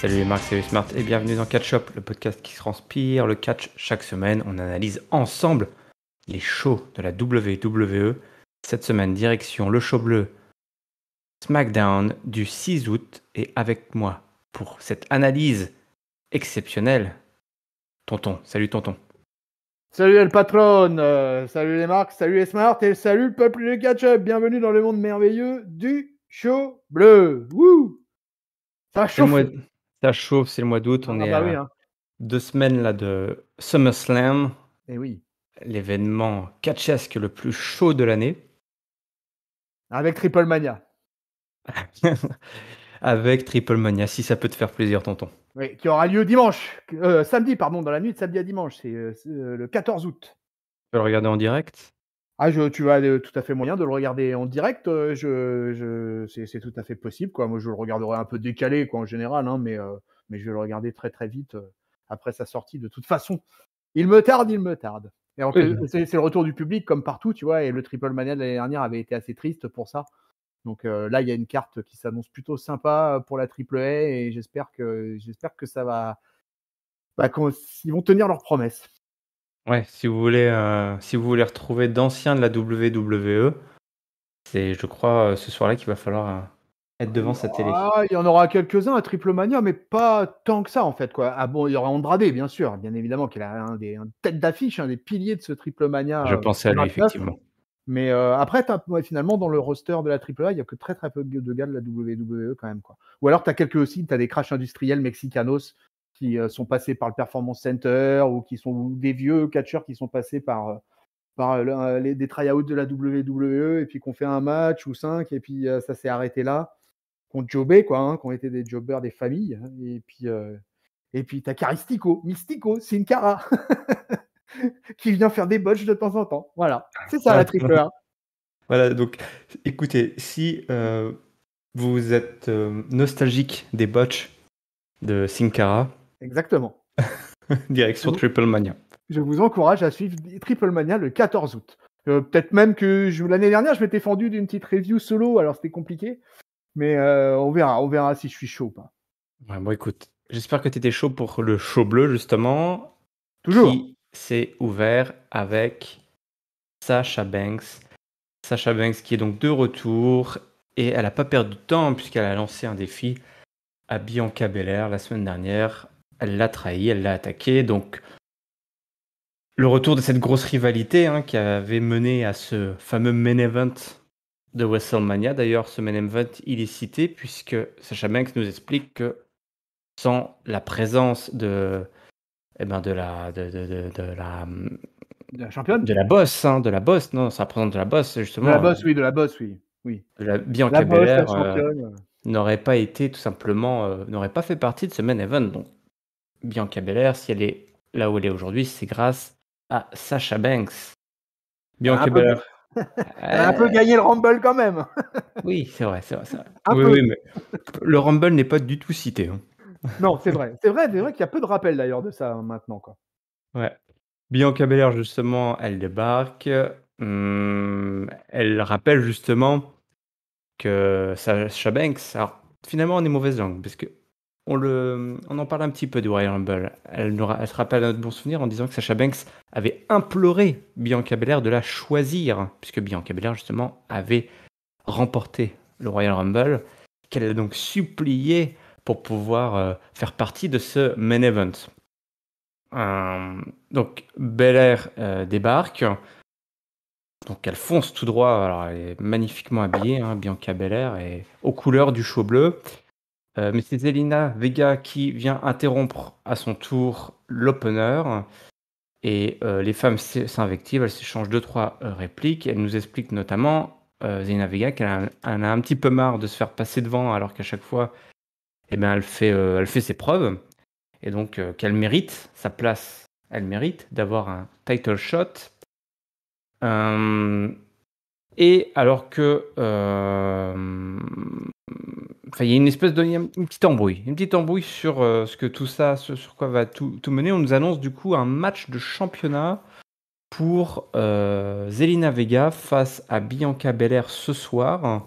Salut les marques, salut Smart et bienvenue dans Catch Up, le podcast qui transpire le catch. Chaque semaine, on analyse ensemble les shows de la WWE. Cette semaine, direction le show bleu SmackDown du 6 août. Et avec moi pour cette analyse exceptionnelle, Tonton. Salut Tonton. Salut El Patron, salut les marques, salut les Smart et salut le peuple de Catch-Up. Bienvenue dans le monde merveilleux du show bleu. Wouh, ça chauffe. Ça chauffe, c'est le mois d'août. On est bah oui, à 2 semaines là de SummerSlam, Et oui, l'événement catchesque le plus chaud de l'année. avec Triple Mania. Avec Triple Mania, si ça peut te faire plaisir, Tonton. Oui, qui aura lieu samedi, dans la nuit de samedi à dimanche, c'est le 14 août. Tu peux le regarder en direct? Tu as tout à fait moyen de le regarder en direct. C'est tout à fait possible, quoi. Moi, je le regarderai un peu décalé, quoi, en général, hein, mais je vais le regarder très très vite après sa sortie. De toute façon, il me tarde. Et alors Oui. c'est le retour du public comme partout, tu vois. Et le Triple Mania de l'année dernière avait été assez triste pour ça. Donc là, il y a une carte qui s'annonce plutôt sympa pour la Triple A et j'espère que ça va, ils vont tenir leurs promesses. Ouais, si vous voulez retrouver d'anciens de la WWE, c'est, je crois, ce soir-là qu'il va falloir être devant sa télé. Il y en aura quelques-uns à Triple Mania, mais pas tant que ça, en fait, quoi. Ah bon, il y aura Andrade, bien sûr, bien évidemment, qui est un tête d'affiche, un des piliers de ce Triple Mania Je pensais à lui, 29. effectivement. Mais après, finalement, dans le roster de la Triple A, il n'y a que très très peu de gars de la WWE quand même, quoi. Ou alors, tu as des crashs industriels mexicanos qui sont passés par le Performance Center ou des vieux catcheurs qui sont passés par des tryouts de la WWE et puis qu'on fait un match ou 5 et puis ça s'est arrêté là. Qu'on jobait, quoi, hein, qui ont été des jobbers des familles. Et puis t'as Mystico, Sin Cara, qui vient faire des botches de temps en temps. Voilà, c'est ça la Triple A. Voilà, donc écoutez, si vous êtes nostalgique des botches de Sin Cara, Exactement. direction Triple Mania. Je vous encourage à suivre Triple Mania le 14 août. Peut-être même que l'année dernière, je m'étais fendu d'une petite review solo, alors c'était compliqué. Mais on verra si je suis chaud ou pas. Ouais, bon, écoute, j'espère que tu étais chaud pour le show bleu, justement, Toujours. qui s'est ouvert avec Sasha Banks. Sasha Banks qui est donc de retour et elle n'a pas perdu de temps puisqu'elle a lancé un défi à Bianca Belair la semaine dernière. Elle l'a trahi, elle l'a attaqué. Donc le retour de cette grosse rivalité qui avait mené à ce fameux main event de WrestleMania. D'ailleurs, ce main event, il est cité puisque Sasha Banks nous explique que sans la présence de La championne. de la boss, non, sans la présence de la boss, justement, De la boss, oui. de la Bianca La boss, la Belair, championne. n'aurait pas été tout simplement, n'aurait pas fait partie de ce main event. Donc Bianca Belair, si elle est là où elle est aujourd'hui, c'est grâce à Sasha Banks. Bianca Belair. Elle a un peu gagné le Rumble quand même. Oui, c'est vrai. Un Oui, peu. oui, mais le Rumble n'est pas du tout cité. Non, c'est vrai. C'est vrai qu'il y a peu de rappels d'ailleurs de ça maintenant, quoi. Ouais. Bianca Belair, justement, elle débarque. Elle rappelle justement que Sasha Banks, alors finalement on est mauvaise langue, parce que on en parle un petit peu du Royal Rumble. Elle se rappelle un bon souvenir en disant que Sasha Banks avait imploré Bianca Belair de la choisir, puisque Bianca Belair justement avait remporté le Royal Rumble, qu'elle a donc supplié pour pouvoir faire partie de ce main event. Donc Belair débarque. Donc elle fonce tout droit, alors elle est magnifiquement habillée, Bianca Belair, et aux couleurs du show bleu. Mais c'est Zelina Vega qui vient interrompre à son tour l'opener. Et les femmes s'invectivent, elles s'échangent 2-3 répliques. Elle nous explique notamment, Zelina Vega, elle a un petit peu marre de se faire passer devant, alors qu'à chaque fois, elle fait ses preuves. Et donc qu'elle mérite sa place, elle mérite d'avoir un title shot. Et alors que, il y a une espèce de, il y a une petite embrouille sur ce que tout ça, sur quoi va tout mener. On nous annonce du coup un match de championnat pour Zelina Vega face à Bianca Belair ce soir.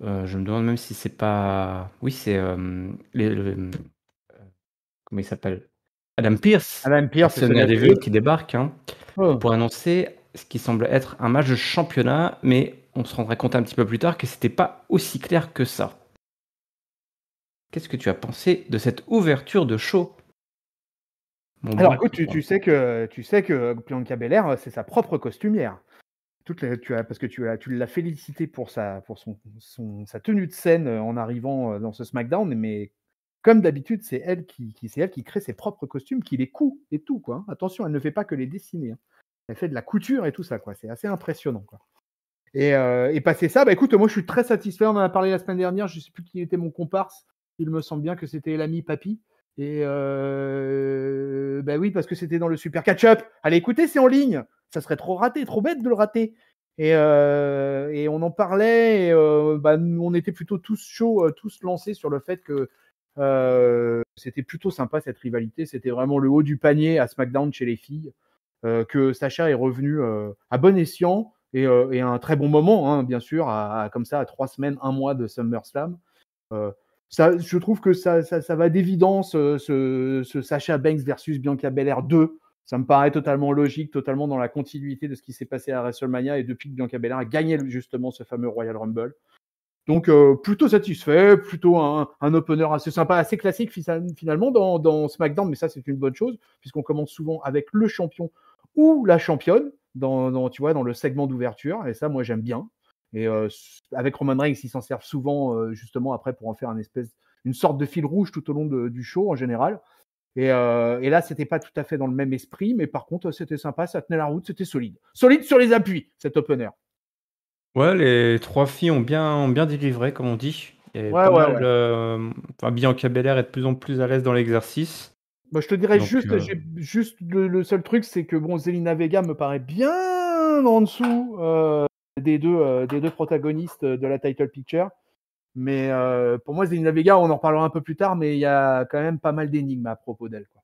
Je me demande même si c'est pas, oui, c'est comment il s'appelle? Adam Pearce, Adam Pearce et Sonya Sonya Deville Deville. qui débarquent, hein, pour annoncer ce qui semble être un match de championnat, mais on se rendra compte un petit peu plus tard que c'était pas aussi clair que ça. Qu'est-ce que tu as pensé de cette ouverture de show? Mon Alors bon écoute, copain. tu sais que Bianca Belair, c'est sa propre costumière. Parce que tu l'as félicité pour sa tenue de scène en arrivant dans ce SmackDown, mais comme d'habitude, c'est elle qui crée ses propres costumes, qui les coud et tout, quoi, hein. Attention, elle ne fait pas que les dessiner, hein. Elle fait de la couture et tout ça, quoi. C'est assez impressionnant, quoi. Et passé ça, bah écoute, moi je suis très satisfait. On en a parlé la semaine dernière, je sais plus qui était mon comparse. Il me semble bien que c'était l'ami Papy. Et bah oui, parce que c'était dans le Super Catch-Up. Allez, écoutez, c'est en ligne. Ça serait trop raté, trop bête de le rater. Et on en parlait. Bah, on était plutôt tous chauds, tous lancés sur le fait que c'était plutôt sympa cette rivalité. C'était vraiment le haut du panier à SmackDown chez les filles. Que Sacha est revenu à bon escient et à un très bon moment, hein, bien sûr, comme ça, à 3 semaines, 1 mois de SummerSlam. Je trouve que ça va d'évidence, ce Sacha Banks versus Bianca Belair 2. Ça me paraît totalement logique, totalement dans la continuité de ce qui s'est passé à WrestleMania et depuis que Bianca Belair a gagné justement ce fameux Royal Rumble. Donc plutôt satisfait, plutôt un opener assez sympa, assez classique finalement dans SmackDown, mais ça c'est une bonne chose, puisqu'on commence souvent avec le champion ou la championne tu vois, dans le segment d'ouverture, et ça moi j'aime bien. Et avec Roman Reigns, ils s'en servent souvent justement après pour en faire une sorte de fil rouge tout au long du show en général. Et là, c'était pas tout à fait dans le même esprit, mais par contre, c'était sympa, ça tenait la route, c'était solide. Solide sur les appuis, cet opener. Ouais, les 3 filles ont bien délivré, comme on dit. Il y avait Ouais, pas ouais, mal, ouais. enfin, Bianca Belair est de plus en plus à l'aise dans l'exercice. Bah, je te dirais Donc, j'ai juste le seul truc, c'est que bon, Zelina Vega me paraît bien en dessous des deux protagonistes de la title picture. Mais pour moi, Zelina Vega, on en reparlera un peu plus tard, mais il y a quand même pas mal d'énigmes à propos d'elle, quoi.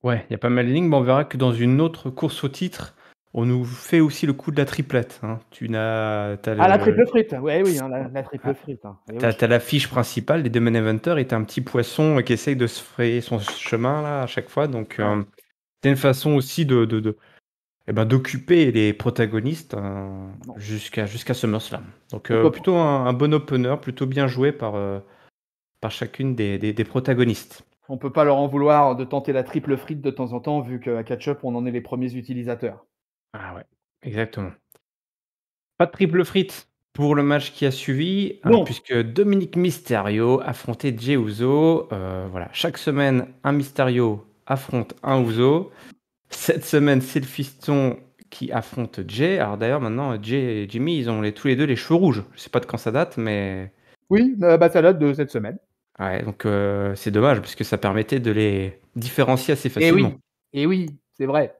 ouais, il y a pas mal de lignes, mais on verra que dans une autre course au titre, on nous fait aussi le coup de la triplette, hein. Tu Ah, la le triple frite, ouais, oui, hein, la triple ah, frite, hein. Eh tu oui. as l'affiche principale des 2 main eventers et tu un petit poisson qui essaye de se frayer son chemin là, à chaque fois. Donc, Ouais. c'est une façon aussi d'occuper les protagonistes, Non. jusqu'à SummerSlam. Donc, On peut, plutôt un bon opener, plutôt bien joué par chacune des protagonistes. on peut pas leur en vouloir de tenter la triple frite de temps en temps, vu qu'à Catch-Up, on en est les premiers utilisateurs. Ah ouais, exactement. Pas de triple frite pour le match qui a suivi, Non. puisque Dominic Mysterio affrontait Jey Uso. Voilà, chaque semaine, un Mysterio affronte un Uso. Cette semaine, c'est le fiston qui affronte Jey. Alors d'ailleurs, maintenant, Jey et Jimmy, ils ont tous les deux les cheveux rouges. Je sais pas de quand ça date, mais Oui, bah, ça date de cette semaine. ouais, donc c'est dommage, puisque ça permettait de les différencier assez Eh facilement. oui, eh oui, c'est vrai.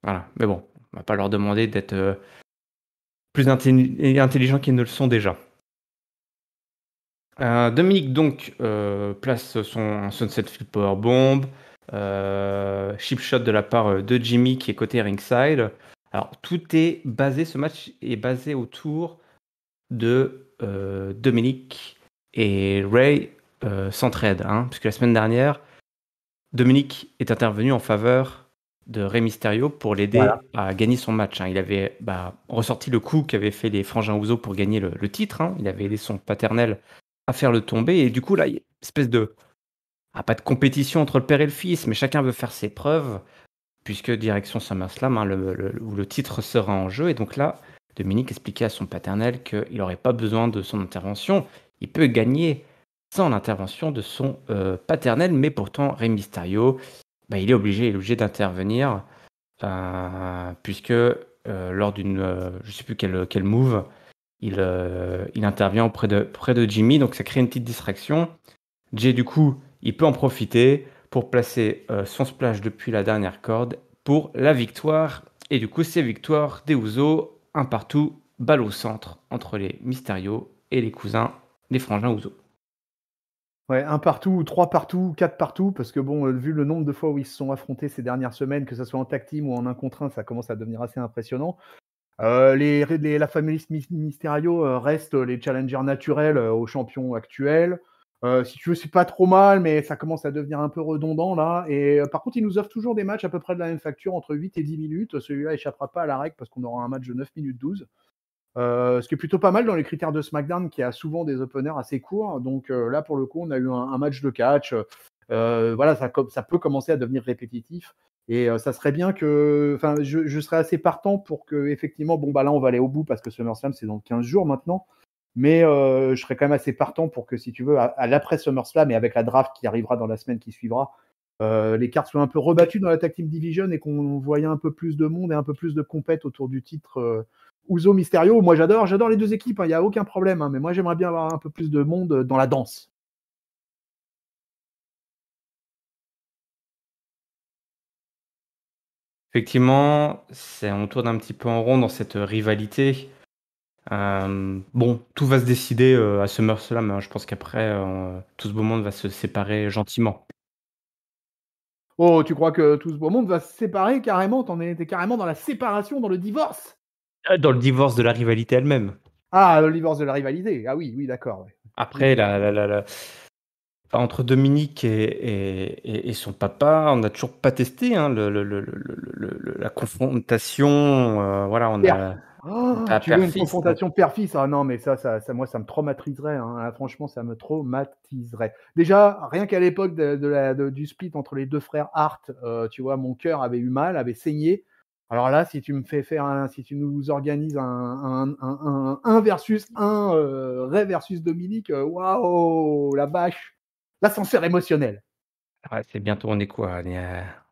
Voilà, mais bon, on va pas leur demander d'être plus intelligents qu'ils ne le sont déjà. Dominique donc place son Sunset Flip Powerbomb, chip shot de la part de Jimmy qui est côté ringside. Alors ce match est basé autour de Dominique et Ray s'entraident, hein, puisque la semaine dernière, Dominique est intervenu en faveur de Rey Mysterio pour Voilà. l'aider à gagner son match, hein. Il avait ressorti le coup qu'avaient fait les frangins Uso pour gagner le titre, hein. Il avait aidé son paternel à faire le tomber et du coup là, il y a une espèce de pas de compétition entre le père et le fils, mais chacun veut faire ses preuves puisque direction SummerSlam, hein, où le titre sera en jeu. Et donc là, Dominique expliquait à son paternel qu'il n'aurait pas besoin de son intervention. Il peut gagner sans l'intervention de son paternel, mais pourtant Rey Mysterio, il est obligé d'intervenir puisque lors d'une, je sais plus quel move, il intervient près de Jimmy, donc ça crée une petite distraction. Jay, du coup, il peut en profiter pour placer son splash depuis la dernière corde pour la victoire. Et du coup, c'est victoire des Usos, un partout, balle au centre entre les Mysterio et les cousins des frangins Usos. Ouais, un partout, 3 partout, 4 partout, parce que bon, vu le nombre de fois où ils se sont affrontés ces dernières semaines, que ce soit en tag team ou en 1 contre 1, ça commence à devenir assez impressionnant. La famille Mysterio reste les challengers naturels aux champions actuels. Si tu veux, c'est pas trop mal, mais ça commence à devenir un peu redondant là. Et par contre, ils nous offrent toujours des matchs à peu près de la même facture, entre 8 et 10 minutes. Celui-là échappera pas à la règle parce qu'on aura un match de 9 minutes 12. Ce qui est plutôt pas mal dans les critères de SmackDown, qui a souvent des openers assez courts. Donc là, pour le coup, on a eu un match de catch. Voilà, ça peut commencer à devenir répétitif. Et ça serait bien que. Enfin, je serais assez partant pour que, effectivement, bon, bah là, on va aller au bout parce que SummerSlam, c'est dans 15 jours maintenant. Mais je serais quand même assez partant pour que, si tu veux, à l'après SummerSlam et avec la draft qui arrivera dans la semaine qui suivra, les cartes soient un peu rebattues dans la Tag Team Division et qu'on voyait un peu plus de monde et un peu plus de compète autour du titre Uso Mysterio. Moi, j'adore les deux équipes, il n'y a aucun problème. Mais moi, j'aimerais bien avoir un peu plus de monde dans la danse. Effectivement, on tourne un petit peu en rond dans cette rivalité. Bon, tout va se décider à SummerSlam, hein. Je pense qu'après, tout ce beau monde va se séparer gentiment. Oh, tu crois que tout ce beau monde va se séparer carrément? T'es carrément dans la séparation, dans le divorce? Dans le divorce de la rivalité elle-même. Ah, le divorce de la rivalité. Ah oui, d'accord. Ouais. Après, entre Dominique et son papa, on n'a toujours pas testé hein, la confrontation. Voilà, on Père. a Oh, pas tu veux une père-fils. Donc, confrontation père-fils? Ah non, mais ça, moi, ça me traumatiserait. Hein. Franchement, ça me traumatiserait. Déjà, rien qu'à l'époque du split entre les deux frères Hart, tu vois, mon cœur avait eu mal, avait saigné. Alors là, si tu me fais faire si tu nous organises un versus un, Ray versus Dominique, waouh, la bâche, l'ascenseur émotionnel. ouais, c'est bientôt, on est quoi?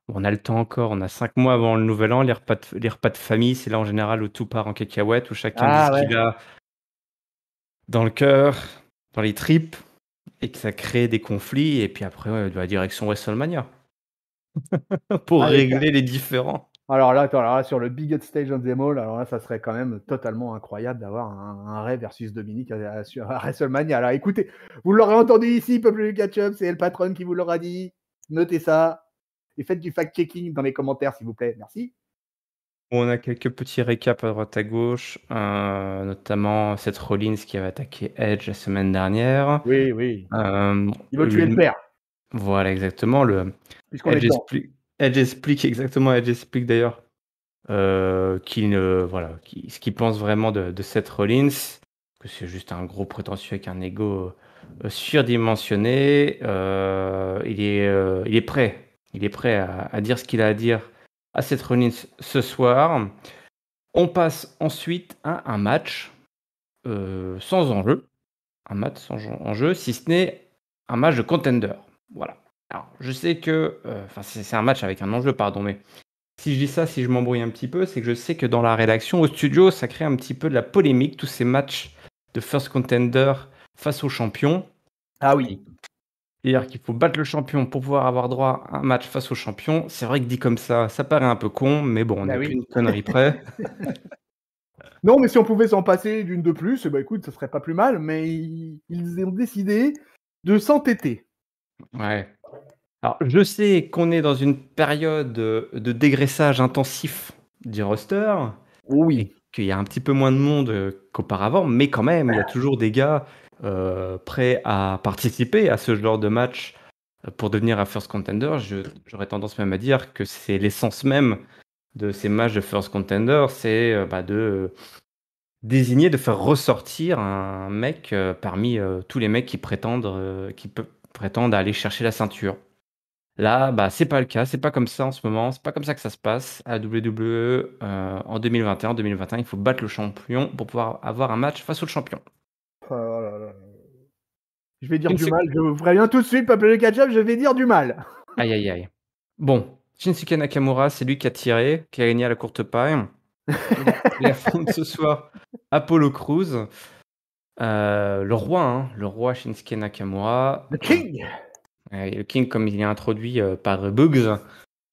On a le temps encore, on a 5 mois avant le nouvel an, les repas de famille, c'est là en général où tout part en cacahuète, où chacun dit Ah ce ouais. qu'il a dans le cœur, dans les tripes, et que ça crée des conflits, et puis après, ouais, de la direction WrestleMania pour Allez, régler les différends. alors là, attends, alors là, sur le biggest stage of them all, alors là, ça serait quand même totalement incroyable d'avoir un Ray versus Dominique à WrestleMania. Alors écoutez, vous l'aurez entendu ici, Peuple du Catch-Up, c'est El Patron qui vous l'aura dit. Notez ça et faites du fact-checking dans les commentaires, s'il vous plaît. Merci. On a quelques petits récaps à droite à gauche, notamment Seth Rollins qui avait attaqué Edge la semaine dernière. Oui, oui. Euh, Il veut tuer le père, Voilà, exactement. puisqu'on est dedans. Edge explique d'ailleurs ce qu'il pense vraiment de Seth Rollins, que c'est juste un gros prétentieux avec un ego surdimensionné. Il est prêt à dire ce qu'il a à dire à Seth Rollins ce soir. On passe ensuite à un match sans enjeu. Un match sans enjeu, si ce n'est un match de contender. Voilà. Alors, je sais que... c'est un match avec un enjeu, pardon, mais si je dis ça, si je m'embrouille un petit peu, c'est que je sais que dans la rédaction, au studio, ça crée un petit peu de la polémique, tous ces matchs de first contender face au champion. Ah oui. C'est-à-dire qu'il faut battre le champion pour pouvoir avoir droit à un match face au champion. C'est vrai que dit comme ça paraît un peu con, mais bon, on Bah n'est oui. plus une connerie près. Non, mais si on pouvait s'en passer d'une de plus, bah écoute, ce serait pas plus mal, mais ils ont décidé de s'entêter. Ouais. Alors, je sais qu'on est dans une période de dégraissage intensif du roster et Oui. qu'il y a un petit peu moins de monde qu'auparavant, mais quand même, il y a toujours des gars prêts à participer à ce genre de match pour devenir un first contender. J'aurais tendance même à dire que c'est l'essence même de ces matchs de first contender, c'est de désigner, de faire ressortir un mec parmi tous les mecs qui prétendent aller chercher la ceinture. Là, c'est pas le cas, c'est pas comme ça en ce moment, c'est pas comme ça que ça se passe à WWE en 2021. En 2021, il faut battre le champion pour pouvoir avoir un match face au champion. Oh là là. Je vais dire du Shinsuke- mal, je vous préviens tout de suite, peuple de catch-up, je vais dire du mal. Aïe aïe aïe. Bon, Shinsuke Nakamura, c'est lui qui a tiré, qui a gagné à la courte paille. Il affronte ce soir Apollo Crews, le roi Shinsuke Nakamura. The King. Le King, comme il est introduit par Bugs,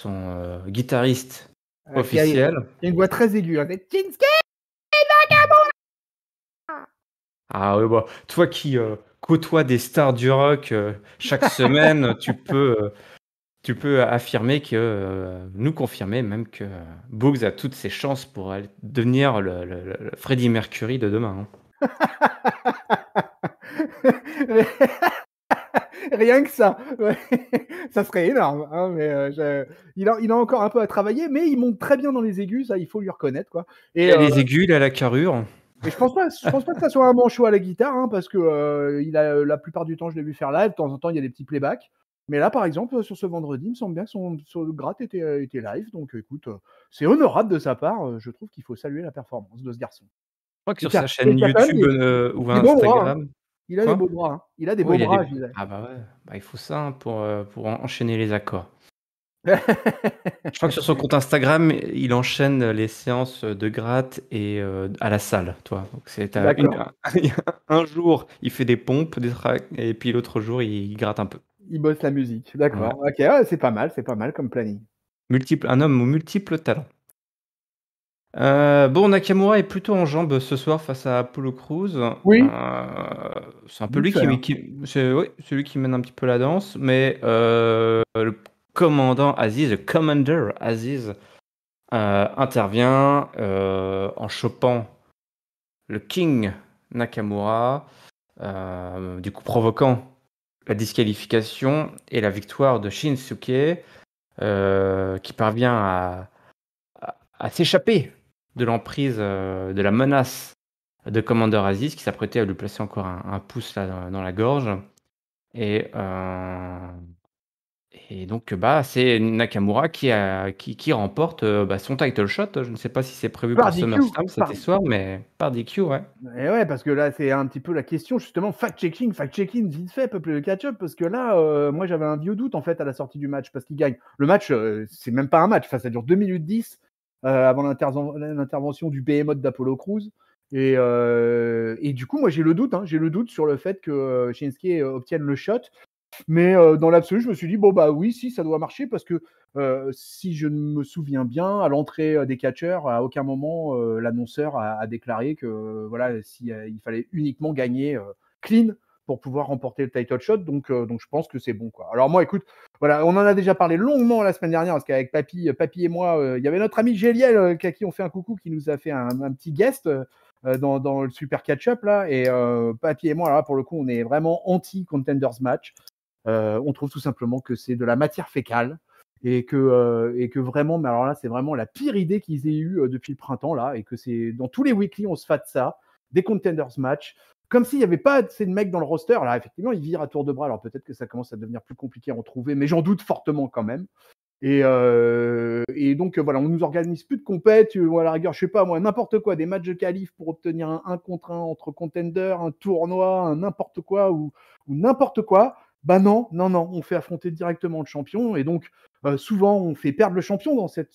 son guitariste officiel. Qui a une voix très aiguë. Hein. C'est Shinsuke. Ah ouais, toi qui côtoies des stars du rock chaque semaine, tu peux affirmer nous confirmer même que Bugs a toutes ses chances pour devenir le Freddie Mercury de demain. Hein. Rien que ça, ouais. Ça serait énorme, hein, mais il a encore un peu à travailler, mais il monte très bien dans les aigus, ça il faut lui reconnaître, quoi. Il a les aigus, il a la carrure. Et je pense pas que ça soit un manchot à la guitare, hein, parce que la plupart du temps je l'ai vu faire live, de temps en temps il y a des petits playbacks. Mais là, par exemple, sur ce vendredi, il me semble bien que son gratte était live, donc écoute, c'est honorable de sa part. Je trouve qu'il faut saluer la performance de ce garçon. Je crois que Et sur sa il chaîne a quand même YouTube, ou des beaux bras, hein. Instagram Il a des quoi? beaux bras, hein. Il a des Oui, beaux il a bras, des je disais. ah bah, ouais, bah, il faut ça, hein, pour enchaîner les accords. Je crois que sur son compte Instagram, il enchaîne les séances de gratte et à la salle, tu vois? Donc c'est D'accord. un jour, il fait des pompes, des tracts et puis l'autre jour, il gratte un peu. Il bosse la musique, Ouais. d'accord. OK, ouais, c'est pas mal comme planning. Un homme aux multiples talents. Bon, Nakamura est plutôt en jambes ce soir face à Apollo Crews. Oui, C'est un peu vite lui fait, hein. c'est oui, c'est lui qui mène un petit peu la danse, mais le commandant Aziz, le Commander Aziz, intervient, en chopant le King Nakamura, du coup provoquant la disqualification et la victoire de Shinsuke, qui parvient à s'échapper de l'emprise, de la menace de Commander Aziz, qui s'apprêtait à lui placer encore un pouce là dans la gorge. Et, donc bah, c'est Nakamura qui remporte, bah, son title shot. Je ne sais pas si c'est prévu Par pour DQ, SummerSlam cette histoire, mais par DQ, ouais. et ouais, parce que là, c'est un petit peu la question justement fact-checking vite fait, peuple de catch-up, parce que là, moi j'avais un vieux doute en fait à la sortie du match parce qu'il gagne. Le match, c'est même pas un match, enfin ça dure 2 minutes 10 avant l'intervention du behemoth d'Apollo Crews et du coup, moi j'ai le doute sur le fait que, Shinsuke obtienne le shot. Mais dans l'absolu, je me suis dit: «Bon, bah, oui, si, ça doit marcher» parce que, si je me souviens bien, à l'entrée, des catcheurs, à aucun moment, l'annonceur a déclaré que, voilà, si, il fallait uniquement gagner, clean pour pouvoir remporter le title shot donc je pense que c'est bon, quoi. Alors moi, écoute, voilà, on en a déjà parlé longuement la semaine dernière parce qu'avec Papy et moi, il y avait notre ami Géliel, à qui on fait un coucou, qui nous a fait un petit guest, dans le super catch-up là et Papy et moi, alors là, pour le coup, on est vraiment anti contenders match. On trouve tout simplement que c'est de la matière fécale et que vraiment, mais alors là, c'est vraiment la pire idée qu'ils aient eue depuis le printemps là, et que c'est dans tous les weekly, on se fâte ça, des contenders match, comme s'il n'y avait pas assez de mecs dans le roster. Là, effectivement, ils virent à tour de bras. Alors peut-être que ça commence à devenir plus compliqué à en trouver, mais j'en doute fortement quand même. Et donc voilà, on nous organise plus de compètes, ou à la rigueur, je sais pas moi, n'importe quoi, des matchs de qualif pour obtenir un 1 contre 1 entre contenders, un tournoi, un n'importe quoi ou n'importe quoi. Bah non, non, non, on fait affronter directement le champion et donc souvent on fait perdre le champion dans cette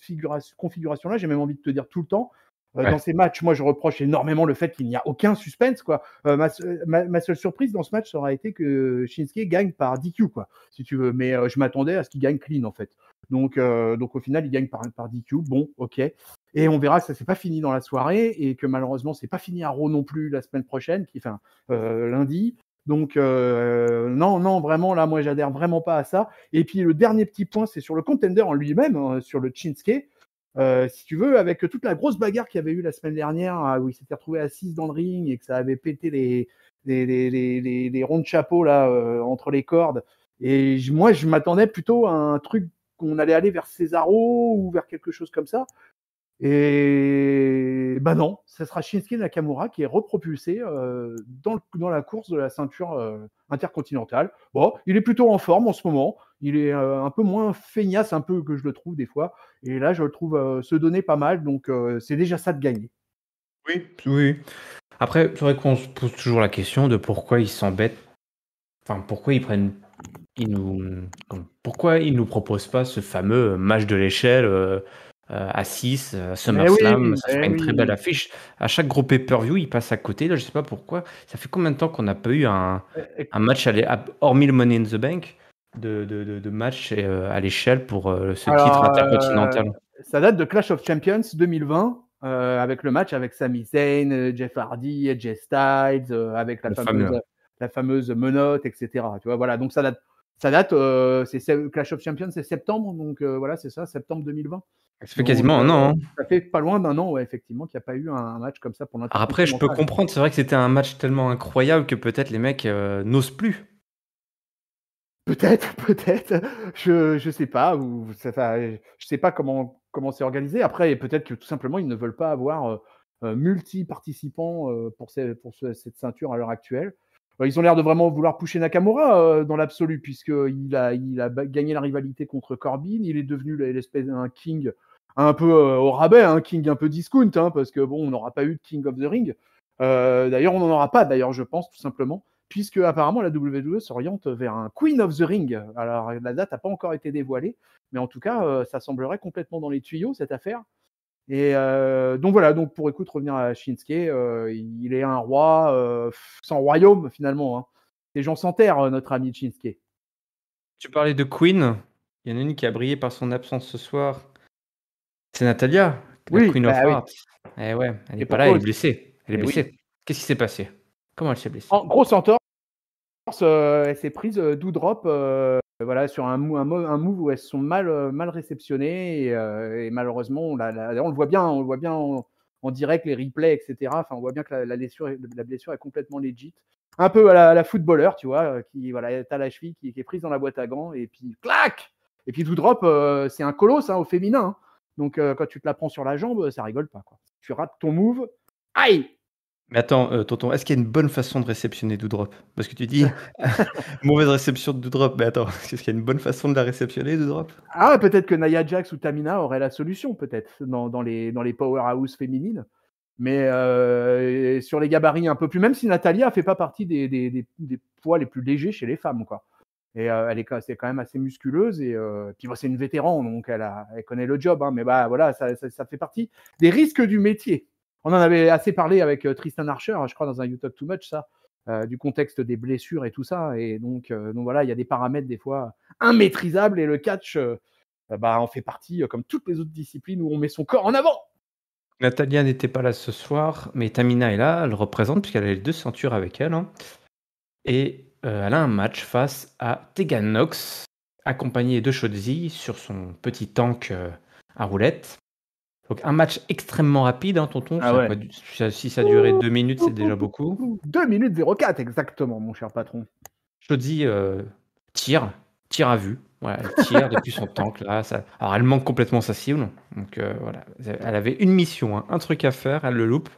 configuration-là. J'ai même envie de te dire tout le temps. Dans Ouais. ces matchs, moi je reproche énormément le fait qu'il n'y a aucun suspense, quoi. Ma seule surprise dans ce match, ça aurait été que Shinsuke gagne par DQ, quoi, si tu veux. Mais je m'attendais à ce qu'il gagne clean en fait. Donc au final, il gagne par DQ. Bon, ok. Et on verra que ça s'est pas fini dans la soirée et que malheureusement, c'est pas fini à Raw non plus la semaine prochaine, lundi. Donc non, non, vraiment là, moi j'adhère vraiment pas à ça. Et puis le dernier petit point, c'est sur le contender en lui-même, hein, sur le Shinsuke. Si tu veux, avec toute la grosse bagarre qu'il y avait eu la semaine dernière, où il s'était retrouvé assis dans le ring et que ça avait pété les ronds de chapeau là entre les cordes. Et moi, je m'attendais plutôt à un truc qu'on allait aller vers Cesaro ou vers quelque chose comme ça. Et bah non, ça sera Shinsuke Nakamura qui est repropulsé dans la course de la ceinture intercontinentale. Bon, il est plutôt en forme en ce moment. Il est un peu moins feignasse, un peu que je le trouve des fois. Et là, je le trouve se donner pas mal. Donc, c'est déjà ça de gagner. Oui, oui. Après, c'est vrai qu'on se pose toujours la question de pourquoi ils s'embêtent, enfin pourquoi pourquoi ils nous proposent pas ce fameux match de l'échelle, à 6, Mais SummerSlam, oui, ça mais ferait une très belle oui. affiche. À chaque gros pay-per-view, ils passent à côté. Là, je sais pas pourquoi. Ça fait combien de temps qu'on n'a pas eu un match hormis le Money in the Bank, de match à l'échelle pour ce titre Alors, intercontinental. ça date de Clash of Champions 2020, avec le match avec Sami Zayn, Jeff Hardy, AJ Styles, avec Le fameux. la fameuse menotte, etc. Tu vois, voilà, donc Clash of Champions, c'est septembre, donc voilà, c'est ça, septembre 2020. Ça fait Donc, quasiment un an, hein. ça fait pas loin d'un an, ouais, effectivement, qu'il n'y a pas eu un match comme ça pour Alors après, je peux l'Intercontinental. comprendre, c'est vrai que c'était un match tellement incroyable que peut-être les mecs n'osent plus. Peut-être, peut-être. Je sais pas, je sais pas comment c'est organisé. Après, peut-être que tout simplement, ils ne veulent pas avoir multi-participants cette ceinture à l'heure actuelle. Ils ont l'air de vraiment vouloir pusher Nakamura dans l'absolu, puisqu'il a gagné la rivalité contre Corbin. Il est devenu l'espèce d'un king un peu au rabais, un king un peu discount, hein, parce que bon, on n'aura pas eu de King of the Ring. D'ailleurs, on n'en aura pas, d'ailleurs, je pense, tout simplement, puisque apparemment la WWE s'oriente vers un Queen of the Ring. Alors, la date n'a pas encore été dévoilée, mais en tout cas, ça semblerait complètement dans les tuyaux, cette affaire. Et donc voilà, donc pour revenir à Shinsuke, il est un roi sans royaume finalement. Hein. Les gens s'enterrent, notre ami Shinsuke. Tu parlais de Queen, il y en a une qui a brillé par son absence ce soir. C'est Natalia, la Oui, Queen of bah oui. Hearts. Eh ouais, elle Et est pas là, pourquoi elle est aussi blessée. Elle est Eh oui. blessée. Qu'est-ce qui s'est passé? Comment elle s'est blessée? En grosse entorse, elle s'est prise Doudrop voilà, sur un move où elles se sont mal réceptionnées et malheureusement, on le voit bien, en direct, les replays, etc. Enfin, on voit bien que la blessure est complètement legit. Un peu à la footballeur, tu vois, qui voilà, t'as la cheville qui est prise dans la boîte à gants et puis clac. Et puis Doudrop, c'est un colosse au féminin. Hein. Donc quand tu te la prends sur la jambe, ça rigole pas. Quoi. Tu rates ton move, aïe. Mais attends, tonton, est-ce qu'il y a une bonne façon de réceptionner Doudrop? Parce que tu dis mauvaise réception de Doudrop, mais attends, est-ce qu'il y a une bonne façon de la réceptionner, Doudrop? Ah, peut-être que Nia Jax ou Tamina auraient la solution, peut-être, dans les powerhouse féminines. Mais sur les gabarits un peu plus, même si Natalia fait pas partie des poids les plus légers chez les femmes, quoi. Et c'est quand même assez musculeuse et puis c'est une vétéran, donc elle connaît le job. Hein, mais bah voilà, ça fait partie des risques du métier. On en avait assez parlé avec Tristan Archer, je crois, dans un You Talk Too Much, ça, du contexte des blessures et tout ça. Et donc voilà, il y a des paramètres des fois immaîtrisables et le catch en fait partie, comme toutes les autres disciplines où on met son corps en avant. Natalia n'était pas là ce soir, mais Tamina est là, elle représente puisqu'elle a les 2 ceintures avec elle, hein. Et elle a un match face à Tegan Nox, accompagnée de Shotzi sur son petit tank, à roulettes. Donc un match extrêmement rapide, hein, tonton. Ah ouais. Si ça a duré 2 minutes, c'est déjà beaucoup. 2 minutes 04 exactement, mon cher patron. Shotzi, tire à vue. Voilà, elle tire depuis son tank là, alors elle manque complètement sa cible, donc voilà. Elle avait une mission, hein, un truc à faire, elle le loupe.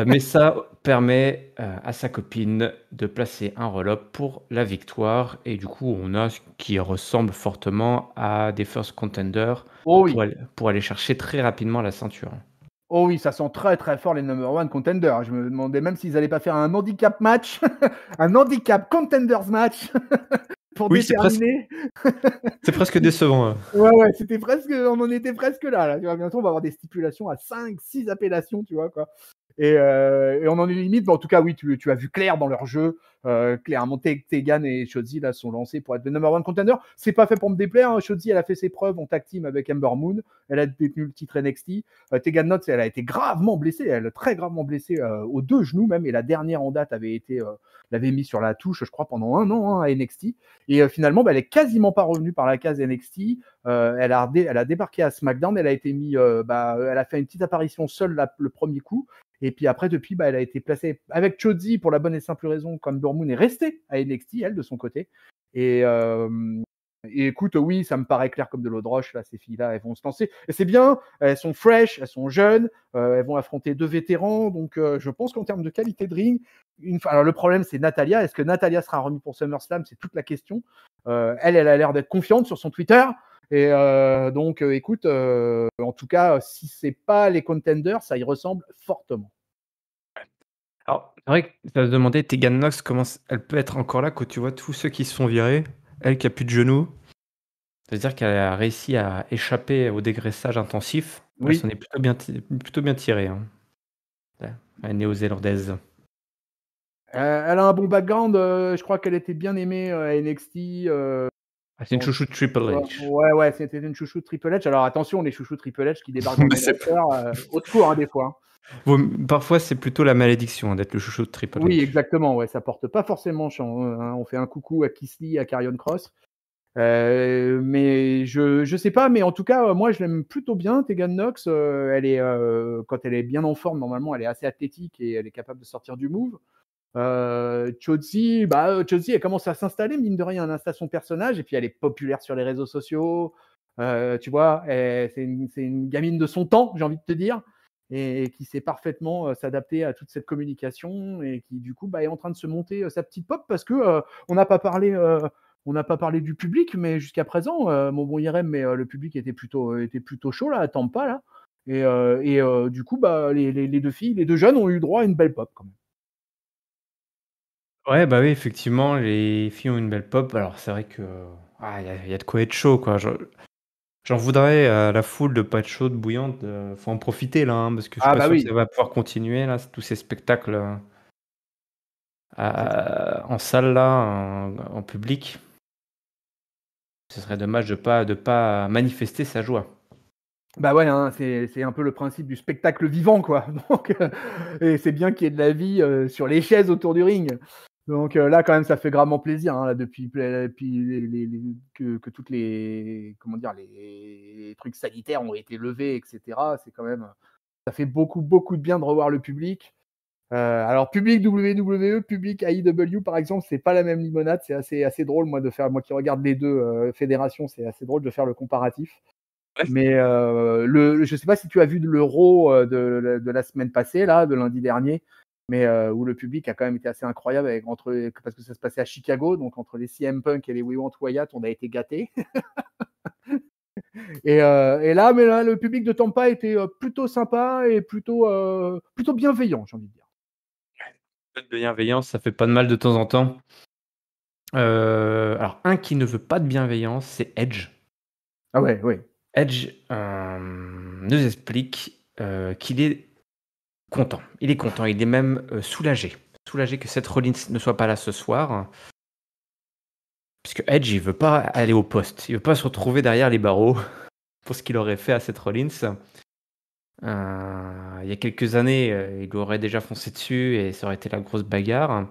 Mais ça permet, à sa copine de placer un roll-up pour la victoire et du coup, on a ce qui ressemble fortement à des first contenders Oh oui. pour aller chercher très rapidement la ceinture. Oh oui, ça sent très très fort les number one contenders. Je me demandais même s'ils allaient pas faire un handicap match, un handicap contenders match pour Oui, déterminer. c'est presque décevant, hein. Ouais, on en était presque là. Tu vois, bientôt, on va avoir des stipulations à 5, 6 appellations, tu vois, quoi. Et on en est limite. Mais en tout cas, oui, tu as vu clair dans leur jeu. Clairement, Tegan et Shotzi là sont lancés pour être le number one contender. C'est pas fait pour me déplaire. Hein. Shotzi, elle a fait ses preuves en tag team avec Ember Moon. Elle a détenu le titre NXT. Tegan Nox, elle a été gravement blessée. Elle est très gravement blessée aux 2 genoux même. Et la dernière en date l'avait mis sur la touche, je crois, pendant 1 an à NXT. Et finalement, elle est quasiment pas revenue par la case NXT. Elle a débarqué à SmackDown. Elle a été elle a fait une petite apparition seule le premier coup. Et puis après, depuis, elle a été placée avec Shotzi pour la bonne et simple raison qu'Ember Moon est restée à NXT, elle, de son côté. Et écoute, oui, ça me paraît clair comme de l'eau de roche, là, ces filles-là, elles vont se lancer. Et c'est bien, elles sont fresh, elles sont jeunes, elles vont affronter 2 vétérans. Donc, je pense qu'en termes de qualité de ring, alors le problème, c'est Natalia. Est-ce que Natalia sera remise pour SummerSlam? C'est toute la question. Elle a l'air d'être confiante sur son Twitter. Et donc, écoute, en tout cas, si c'est pas les contenders, ça y ressemble fortement. Alors, c'est vrai que tu as demandé Tegan Nox comment elle peut être encore là quand tu vois tous ceux qui se font virer, elle qui a plus de genoux. C'est-à-dire qu'elle a réussi à échapper au dégraissage intensif. Elle Oui. s'en est plutôt bien tirée, hein. La néo-zélandaise. Elle a un bon background, je crois qu'elle était bien aimée à NXT. C'est une chouchou de Triple H. Ouais, c'était une chouchou de Triple H. Alors attention, les chouchous de Triple H qui débarquent dans les roster, au secours, hein, des fois. Hein. Bon, parfois, c'est plutôt la malédiction, hein, d'être le chouchou de Triple H. Oui, exactement, ouais, ça porte pas forcément chance. Hein. On fait un coucou à Kisly, à Karrion Kross. Mais je sais pas, mais en tout cas, moi je l'aime plutôt bien, Tegan Nox. Quand elle est bien en forme, normalement, elle est assez athlétique et elle est capable de sortir du move. Chotzi, Chotzi, elle commence à s'installer, mine de rien, elle installe son personnage, et puis elle est populaire sur les réseaux sociaux. Tu vois, c'est une gamine de son temps, j'ai envie de te dire, et qui sait parfaitement s'adapter à toute cette communication, et qui, du coup, est en train de se monter sa petite pop, parce que on n'a pas parlé. On n'a pas parlé du public, mais jusqu'à présent, mon bon IRM, mais le public était plutôt chaud là, à Tampa là. Du coup, les deux filles, les deux jeunes ont eu droit à une belle pop quand même. Ouais, bah oui, effectivement, les filles ont une belle pop. Alors, c'est vrai que il y a de quoi être chaud, quoi. J'en voudrais à la foule de pas être chaude, bouillante. Faut en profiter là, hein, parce que je suis Ah pas bah sûr que ça oui, va pouvoir continuer là, tous ces spectacles c'est ça. en salle là, en public. Ce serait dommage de pas manifester sa joie. Bah ouais, hein, c'est un peu le principe du spectacle vivant, quoi. Donc, et c'est bien qu'il y ait de la vie sur les chaises autour du ring. Donc là, quand même, ça fait gravement plaisir, hein, là, depuis que toutes les, comment dire, les trucs sanitaires ont été levés, etc. C'est quand même, ça fait beaucoup, beaucoup de bien de revoir le public. Alors, public WWE, public AEW, par exemple, c'est pas la même limonade. C'est assez drôle, moi qui regarde les deux fédérations, c'est assez drôle de faire le comparatif. Ouais. Mais je sais pas si tu as vu le Raw de la semaine passée, là, de lundi dernier, mais où le public a quand même été assez incroyable parce que ça se passait à Chicago, donc entre les CM Punk et les We Want Wyatt, on a été gâtés. Mais là, le public de Tampa était plutôt sympa et plutôt bienveillant, j'ai envie de dire. Un peu de bienveillance, ça fait pas de mal de temps en temps. Alors, un qui ne veut pas de bienveillance, c'est Edge. Ah ouais, ouais. Edge nous explique qu'il est content. Il est content, il est même soulagé. Soulagé que Seth Rollins ne soit pas là ce soir. Puisque Edge, il veut pas aller au poste. Il veut pas se retrouver derrière les barreaux pour ce qu'il aurait fait à Seth Rollins. Il y a quelques années, il lui aurait déjà foncé dessus et ça aurait été la grosse bagarre.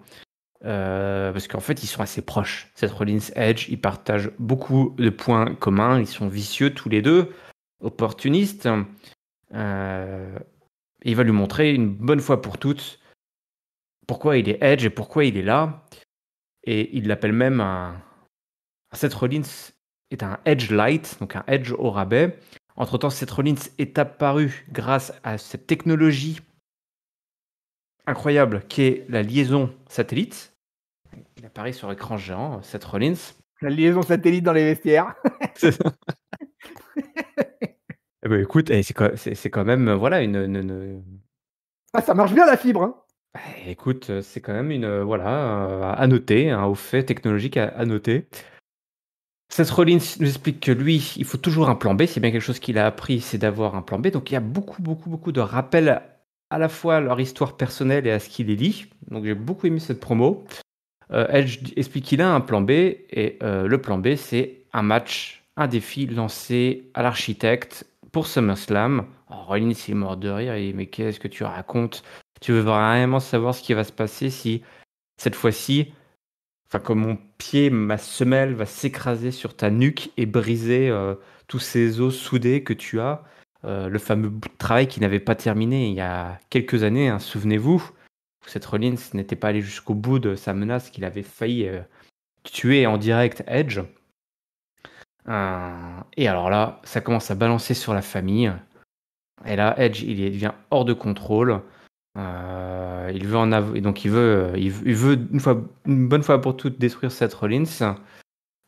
Parce qu'en fait, ils sont assez proches. Seth Rollins, Edge, ils partagent beaucoup de points communs. Ils sont vicieux tous les deux, opportunistes. Et il va lui montrer une bonne fois pour toutes pourquoi il est Edge et pourquoi il est là. Et il l'appelle même un Seth Rollins est un Edge Light, donc un Edge au rabais. Entre-temps, Seth Rollins est apparu grâce à cette technologie incroyable qui est la liaison satellite. Il apparaît sur écran géant, Seth Rollins. La liaison satellite dans les vestiaires. C'est ça. Eh ben, écoute, c'est quand même, voilà, Ah, ça marche bien la fibre, hein. écoute, c'est quand même voilà, à noter, un haut fait technologique à noter. Seth Rollins nous explique que lui, il faut toujours un plan B. C'est bien quelque chose qu'il a appris, c'est d'avoir un plan B. Donc il y a beaucoup, beaucoup, beaucoup de rappels à la fois à leur histoire personnelle et à ce qui les lie. Donc j'ai beaucoup aimé cette promo. Edge explique qu'il a un plan B et le plan B, c'est un match, un défi lancé à l'architecte pour SummerSlam. Alors, Rollins il est mort de rire. Il dit, mais qu'est-ce que tu racontes? Tu veux vraiment savoir ce qui va se passer si cette fois-ci, enfin, comme mon pied, ma semelle va s'écraser sur ta nuque et briser tous ces os soudés que tu as. Le fameux bout de travail qui n'avait pas terminé il y a quelques années, hein, souvenez-vous. Seth Rollins n'était pas allé jusqu'au bout de sa menace qu'il avait failli tuer en direct Edge. Et alors là, ça commence à balancer sur la famille. Et là, Edge, il devient hors de contrôle. Il veut et donc il veut une bonne fois pour toutes détruire Seth Rollins.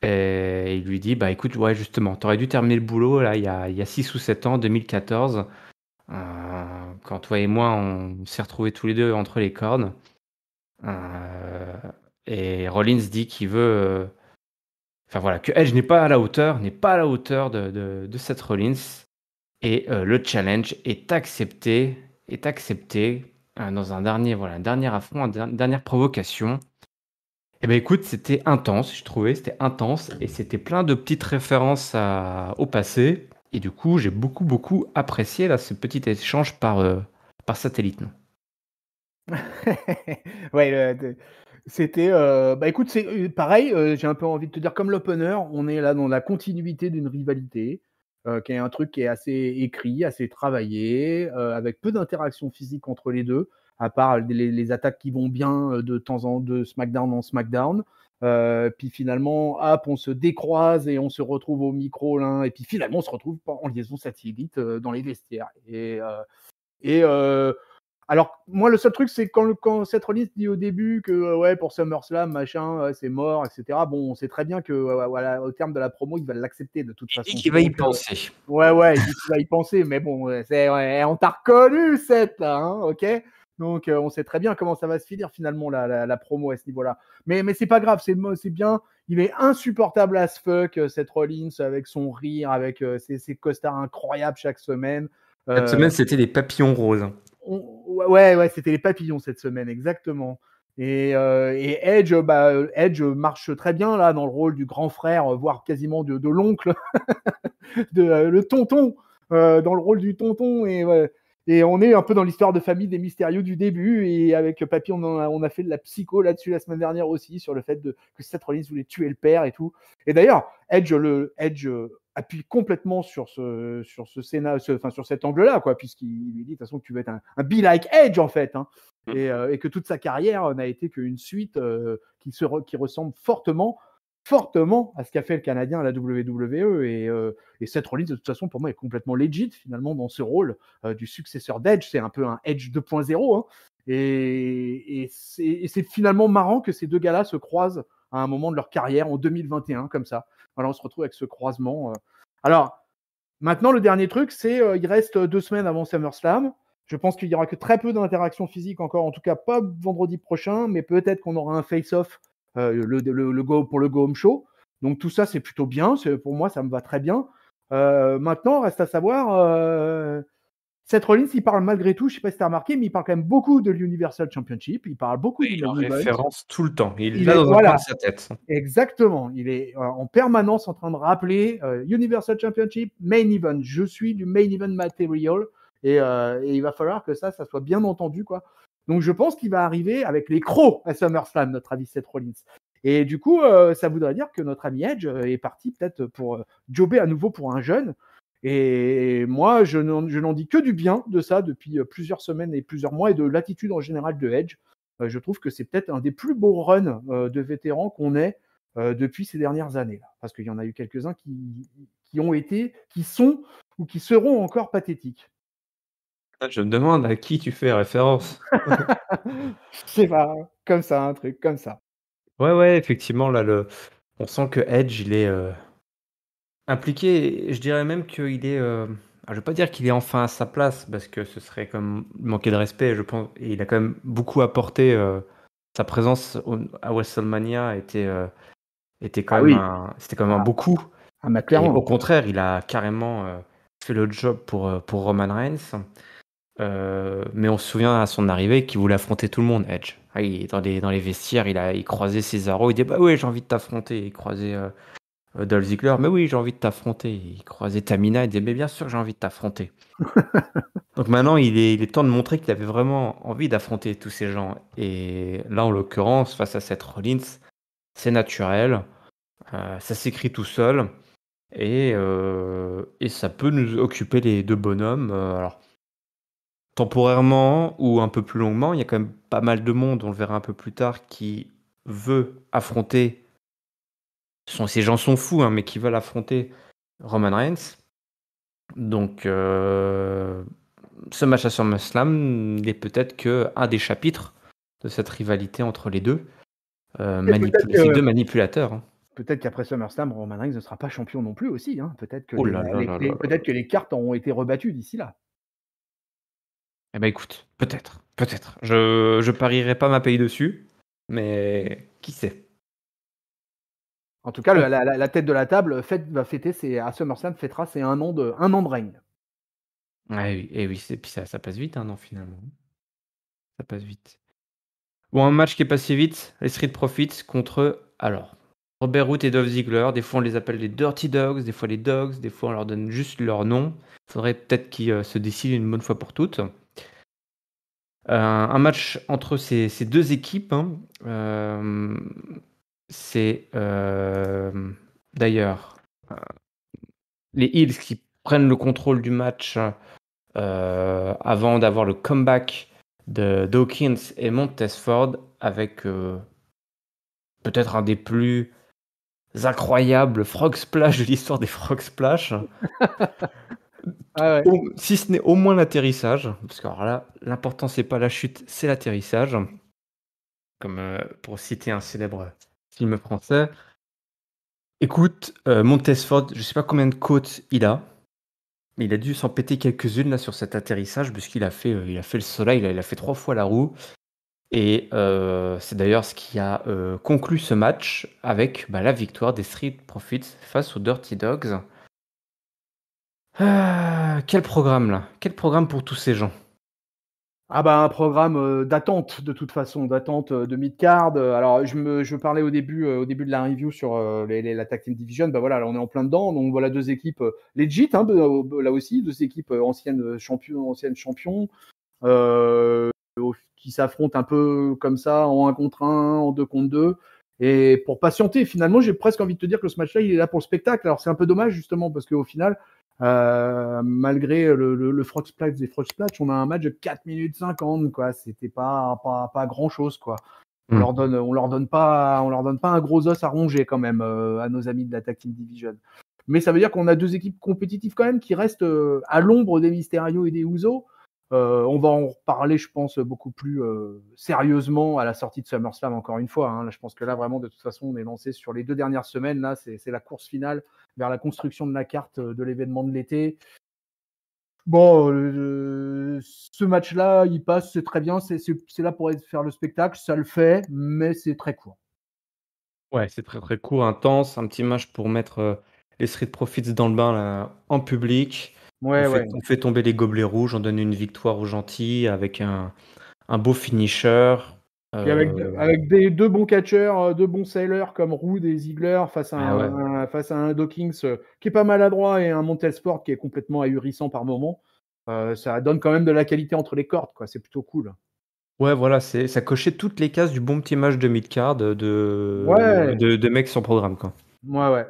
Et il lui dit, bah écoute, ouais, justement, t'aurais dû terminer le boulot là il y a 6 ou 7 ans, 2014, quand toi et moi on s'est retrouvés tous les deux entre les cordes. Et Rollins dit qu'il veut, enfin voilà, que Edge n'est pas à la hauteur, de Seth Rollins. Et le challenge est accepté dans un dernier affront, une dernière provocation. Eh ben écoute, c'était intense, je trouvais, c'était intense et c'était plein de petites références au passé. Et du coup, j'ai beaucoup, beaucoup apprécié là, ce petit échange par satellite. Non. Ouais, c'était, écoute, c'est pareil, j'ai un peu envie de te dire, comme l'opener, on est là dans la continuité d'une rivalité, qui est un truc qui est assez écrit, assez travaillé, avec peu d'interactions physiques entre les deux. à part les attaques qui vont bien de temps en temps de SmackDown en SmackDown. Puis finalement, hop, on se décroise et on se retrouve au micro l'un, et puis finalement on se retrouve en liaison satellite dans les vestiaires. Alors, moi, le seul truc, c'est quand Seth Rollins dit au début que ouais, pour SummerSlam, machin, c'est mort, etc. Bon, on sait très bien que voilà, au terme de la promo, il va l'accepter de toute façon. Et qu'il va y Donc, penser. ouais, il dit qu'il va y penser, mais bon, on t'a reconnu, Seth, là, hein, ok. Donc, on sait très bien comment ça va se finir finalement la promo à ce niveau-là. Mais c'est pas grave, c'est bien. Il est insupportable as fuck, Seth Rollins, avec son rire, avec ses costards incroyables chaque semaine. Cette semaine, c'était les papillons roses. Ouais, c'était les papillons cette semaine, exactement. Et Edge, Edge marche très bien là dans le rôle du grand frère, voire quasiment de l'oncle, le tonton, dans le rôle du tonton. Et on est un peu dans l'histoire de famille des Mysterio du début. Et avec Papy, on a fait de la psycho là-dessus la semaine dernière aussi, sur le fait que Seth Rollins voulait tuer le père et tout. Et d'ailleurs, Edge appuie complètement sur cet angle-là, quoi, puisqu'il lui dit de toute façon que tu veux être un be like Edge en fait, hein, et que toute sa carrière n'a été qu'une suite qui ressemble fortement à ce qu'a fait le Canadien à la WWE. Et Seth Rollins, de toute façon, pour moi, est complètement legit finalement dans ce rôle du successeur d'Edge. C'est un peu un Edge 2.0, hein, et c'est finalement marrant que ces deux gars-là se croisent à un moment de leur carrière en 2021 comme ça. Voilà, on se retrouve avec ce croisement. Alors, maintenant, le dernier truc, c'est il reste 2 semaines avant SummerSlam. Je pense qu'il n'y aura que très peu d'interactions physiques encore, en tout cas pas vendredi prochain, mais peut-être qu'on aura un face-off pour le Go Home Show. Donc tout ça, c'est plutôt bien. Pour moi, ça me va très bien. Maintenant, reste à savoir... Seth Rollins, il parle malgré tout, je ne sais pas si tu as remarqué, mais il parle quand même beaucoup de l'Universal Championship. Il parle beaucoup du Il en main event. référence tout le temps. Il l'a dans un coin de sa tête. Exactement. Il est en permanence en train de rappeler Universal Championship, main event. Je suis du main event material. Et il va falloir que ça soit bien entendu, quoi. Donc je pense qu'il va arriver avec les crocs à SummerSlam, notre ami Seth Rollins. Et du coup, ça voudrait dire que notre ami Edge est parti peut-être pour jobber à nouveau pour un jeune. Et moi, je n'en dis que du bien de ça depuis plusieurs semaines et plusieurs mois, et de l'attitude en général de Edge. Je trouve que c'est peut-être un des plus beaux runs de vétérans qu'on ait depuis ces dernières années. Là. Parce qu'il y en a eu quelques-uns qui ont été, qui sont ou qui seront encore pathétiques. Je me demande à qui tu fais référence. Je sais pas, comme ça, un truc comme ça. Ouais, effectivement, là, on sent que Edge, il est impliqué. Je dirais même qu'il est. Je ne veux pas dire qu'il est enfin à sa place, parce que ce serait comme manquer de respect, je pense. Et il a quand même beaucoup apporté. Sa présence à WrestleMania était quand même c'était quand même un beau coup. Et au contraire, il a carrément fait le job pour Roman Reigns. Mais on se souvient à son arrivée qu'il voulait affronter tout le monde, Edge. Dans les vestiaires, il croisait Cesaro, il dit bah oui, j'ai envie de t'affronter. Il croisait Dolph Ziggler, mais oui, j'ai envie de t'affronter. Il croisait Tamina, il disait mais bien sûr, j'ai envie de t'affronter. Donc maintenant, il est temps de montrer qu'il avait vraiment envie d'affronter tous ces gens. Et là, en l'occurrence, face à Seth Rollins, c'est naturel, ça s'écrit tout seul, et ça peut nous occuper les deux bonhommes. Alors, temporairement ou un peu plus longuement, il y a quand même pas mal de monde, on le verra un peu plus tard, qui veut affronter. Ces gens sont fous, hein, mais qui veulent affronter Roman Reigns. Donc, ce match à SummerSlam n'est peut-être qu'un des chapitres de cette rivalité entre les deux, ces deux manipulateurs. Hein. Peut-être qu'après SummerSlam, Roman Reigns ne sera pas champion non plus aussi. Hein. Peut-être que, peut-être que les cartes ont été rebattues d'ici là. Eh ben écoute, peut-être. Je parierai pas ma paye dessus, mais qui sait. En tout cas, la tête de la table va fêter à SummerSlam fêtera ses 1 an de règne. Et oui, puis ça passe vite, un an finalement. Ça passe vite. Bon, un match qui est passé vite, les Street Profits contre, alors, Robert Roode et Dolph Ziggler. Des fois on les appelle les Dirty Dogs, des fois les Dogs, des fois on leur donne juste leur nom. Il faudrait peut-être qu'ils se décident une bonne fois pour toutes. Un match entre ces deux équipes. Hein. C'est d'ailleurs les Heels qui prennent le contrôle du match avant d'avoir le comeback de Dawkins et Montesford avec peut-être un des plus incroyables frog splash de l'histoire des frog splash. Ah ouais. Si ce n'est au moins l'atterrissage, parce que alors là, l'important c'est pas la chute, c'est l'atterrissage, comme pour citer un célèbre film français. Écoute, Montesford, je sais pas combien de côtes il a, mais il a dû s'en péter quelques-unes là sur cet atterrissage, puisqu'il il a fait le soleil, il a fait 3 fois la roue. Et c'est d'ailleurs ce qui a conclu ce match avec la victoire des Street Profits face aux Dirty Dogs. Ah, quel programme là! Quel programme pour tous ces gens! Ah bah, un programme, d'attente de toute façon, d'attente, de mid-card, alors je parlais au début de la review sur, la Tag Team Division, bah, voilà, là on est en plein dedans, donc voilà 2 équipes, legit, hein, là aussi, 2 équipes, anciennes champions, qui s'affrontent un peu comme ça en 1 contre 1, en 2 contre 2 et pour patienter. Finalement, j'ai presque envie de te dire que ce match-là, il est là pour le spectacle. Alors c'est un peu dommage justement parce qu'au final, malgré le frog splash des frog splash, on a un match de 4 minutes 50 quoi. C'était pas grand-chose quoi. On leur donne pas un gros os à ronger quand même à nos amis de la Tag Team Division. Mais ça veut dire qu'on a 2 équipes compétitives quand même qui restent à l'ombre des Mysterio et des Usos. On va en reparler, je pense, beaucoup plus sérieusement à la sortie de SummerSlam, encore une fois. Hein. Là, je pense que là, vraiment, de toute façon, on est lancé sur les 2 dernières semaines. Là, c'est la course finale vers la construction de la carte de l'événement de l'été. Bon, ce match-là, il passe, c'est très bien. C'est là pour faire le spectacle. Ça le fait, mais c'est très court. Ouais, c'est très, très court, intense, un petit match pour mettre, les Street Profits dans le bain là, en public. Ouais, ouais. On fait tomber les gobelets rouges, on donne une victoire aux gentils avec un beau finisher. Puis avec des 2 bons catcheurs, 2 bons sailors comme Roode et Ziggler Ah ouais. face à un Dawkins qui est pas maladroit et un Montesport qui est complètement ahurissant par moment. Ça donne quand même de la qualité entre les cordes, quoi. C'est plutôt cool. Ouais, voilà, ça cochait toutes les cases du bon petit match de mid-card, Ouais, de mecs sans programme, quoi. ouais, ouais.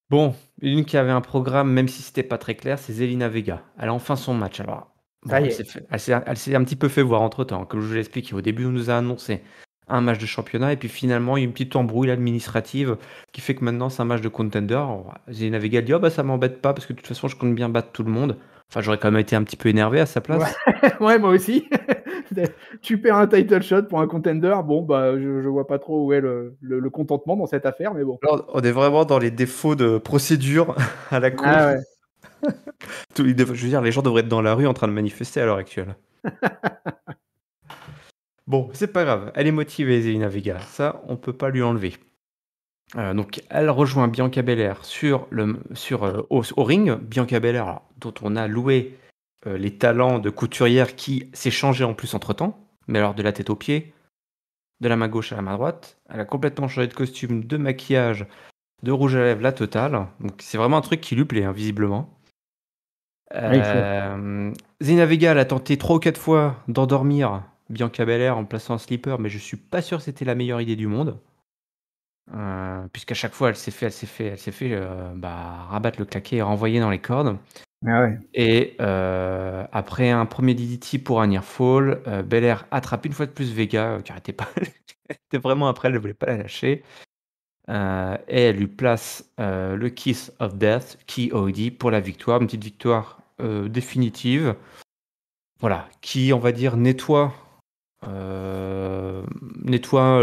Bon, une qui avait un programme, même si c'était pas très clair, c'est Zelina Vega. Elle a enfin son match. Alors, Ça bon, y est. elle s'est un petit peu fait voir entre-temps. Comme je vous l'explique, au début, on nous a annoncé un match de championnat, et puis finalement, il y a une petite embrouille administrative qui fait que maintenant, c'est un match de contender. Alors, Zelina Vega dit: «Oh bah ça m'embête pas, parce que de toute façon, je compte bien battre tout le monde». Enfin, j'aurais quand même été un petit peu énervé à sa Ouais, place. ouais, moi aussi. Tu perds un title shot pour un contender, bon, bah, je vois pas trop où est le contentement dans cette affaire, mais bon. Alors, on est vraiment dans les défauts de procédure à la con. Ah ouais. Je veux dire, les gens devraient être dans la rue en train de manifester à l'heure actuelle. Bon, c'est pas grave, elle est motivée, Zelina Vega, ça, on peut pas lui enlever. Donc elle rejoint Bianca Belair au ring. Bianca Belair, alors, dont on a loué les talents de couturière qui s'est changé en plus entre-temps, mais alors de la tête aux pieds, de la main gauche à la main droite. Elle a complètement changé de costume, de maquillage, de rouge à lèvres, la totale. Donc c'est vraiment un truc qui lui plaît, hein, visiblement. Ouais, il faut. Zelina Vega, elle a tenté 3 ou 4 fois d'endormir Bianca Belair en plaçant un slipper, mais je suis pas sûr que c'était la meilleure idée du monde. Puisqu'à chaque fois, elle s'est fait, rabattre le claquet et renvoyer dans les cordes. Ah ouais. Et après un premier DDT pour un near fall, Belair attrape une fois de plus Vega, qui arrêtait pas elle était vraiment après, elle voulait pas la lâcher. Et elle lui place, le Kiss of Death, KOD, pour la victoire. Une petite victoire, définitive. Voilà, qui, on va dire,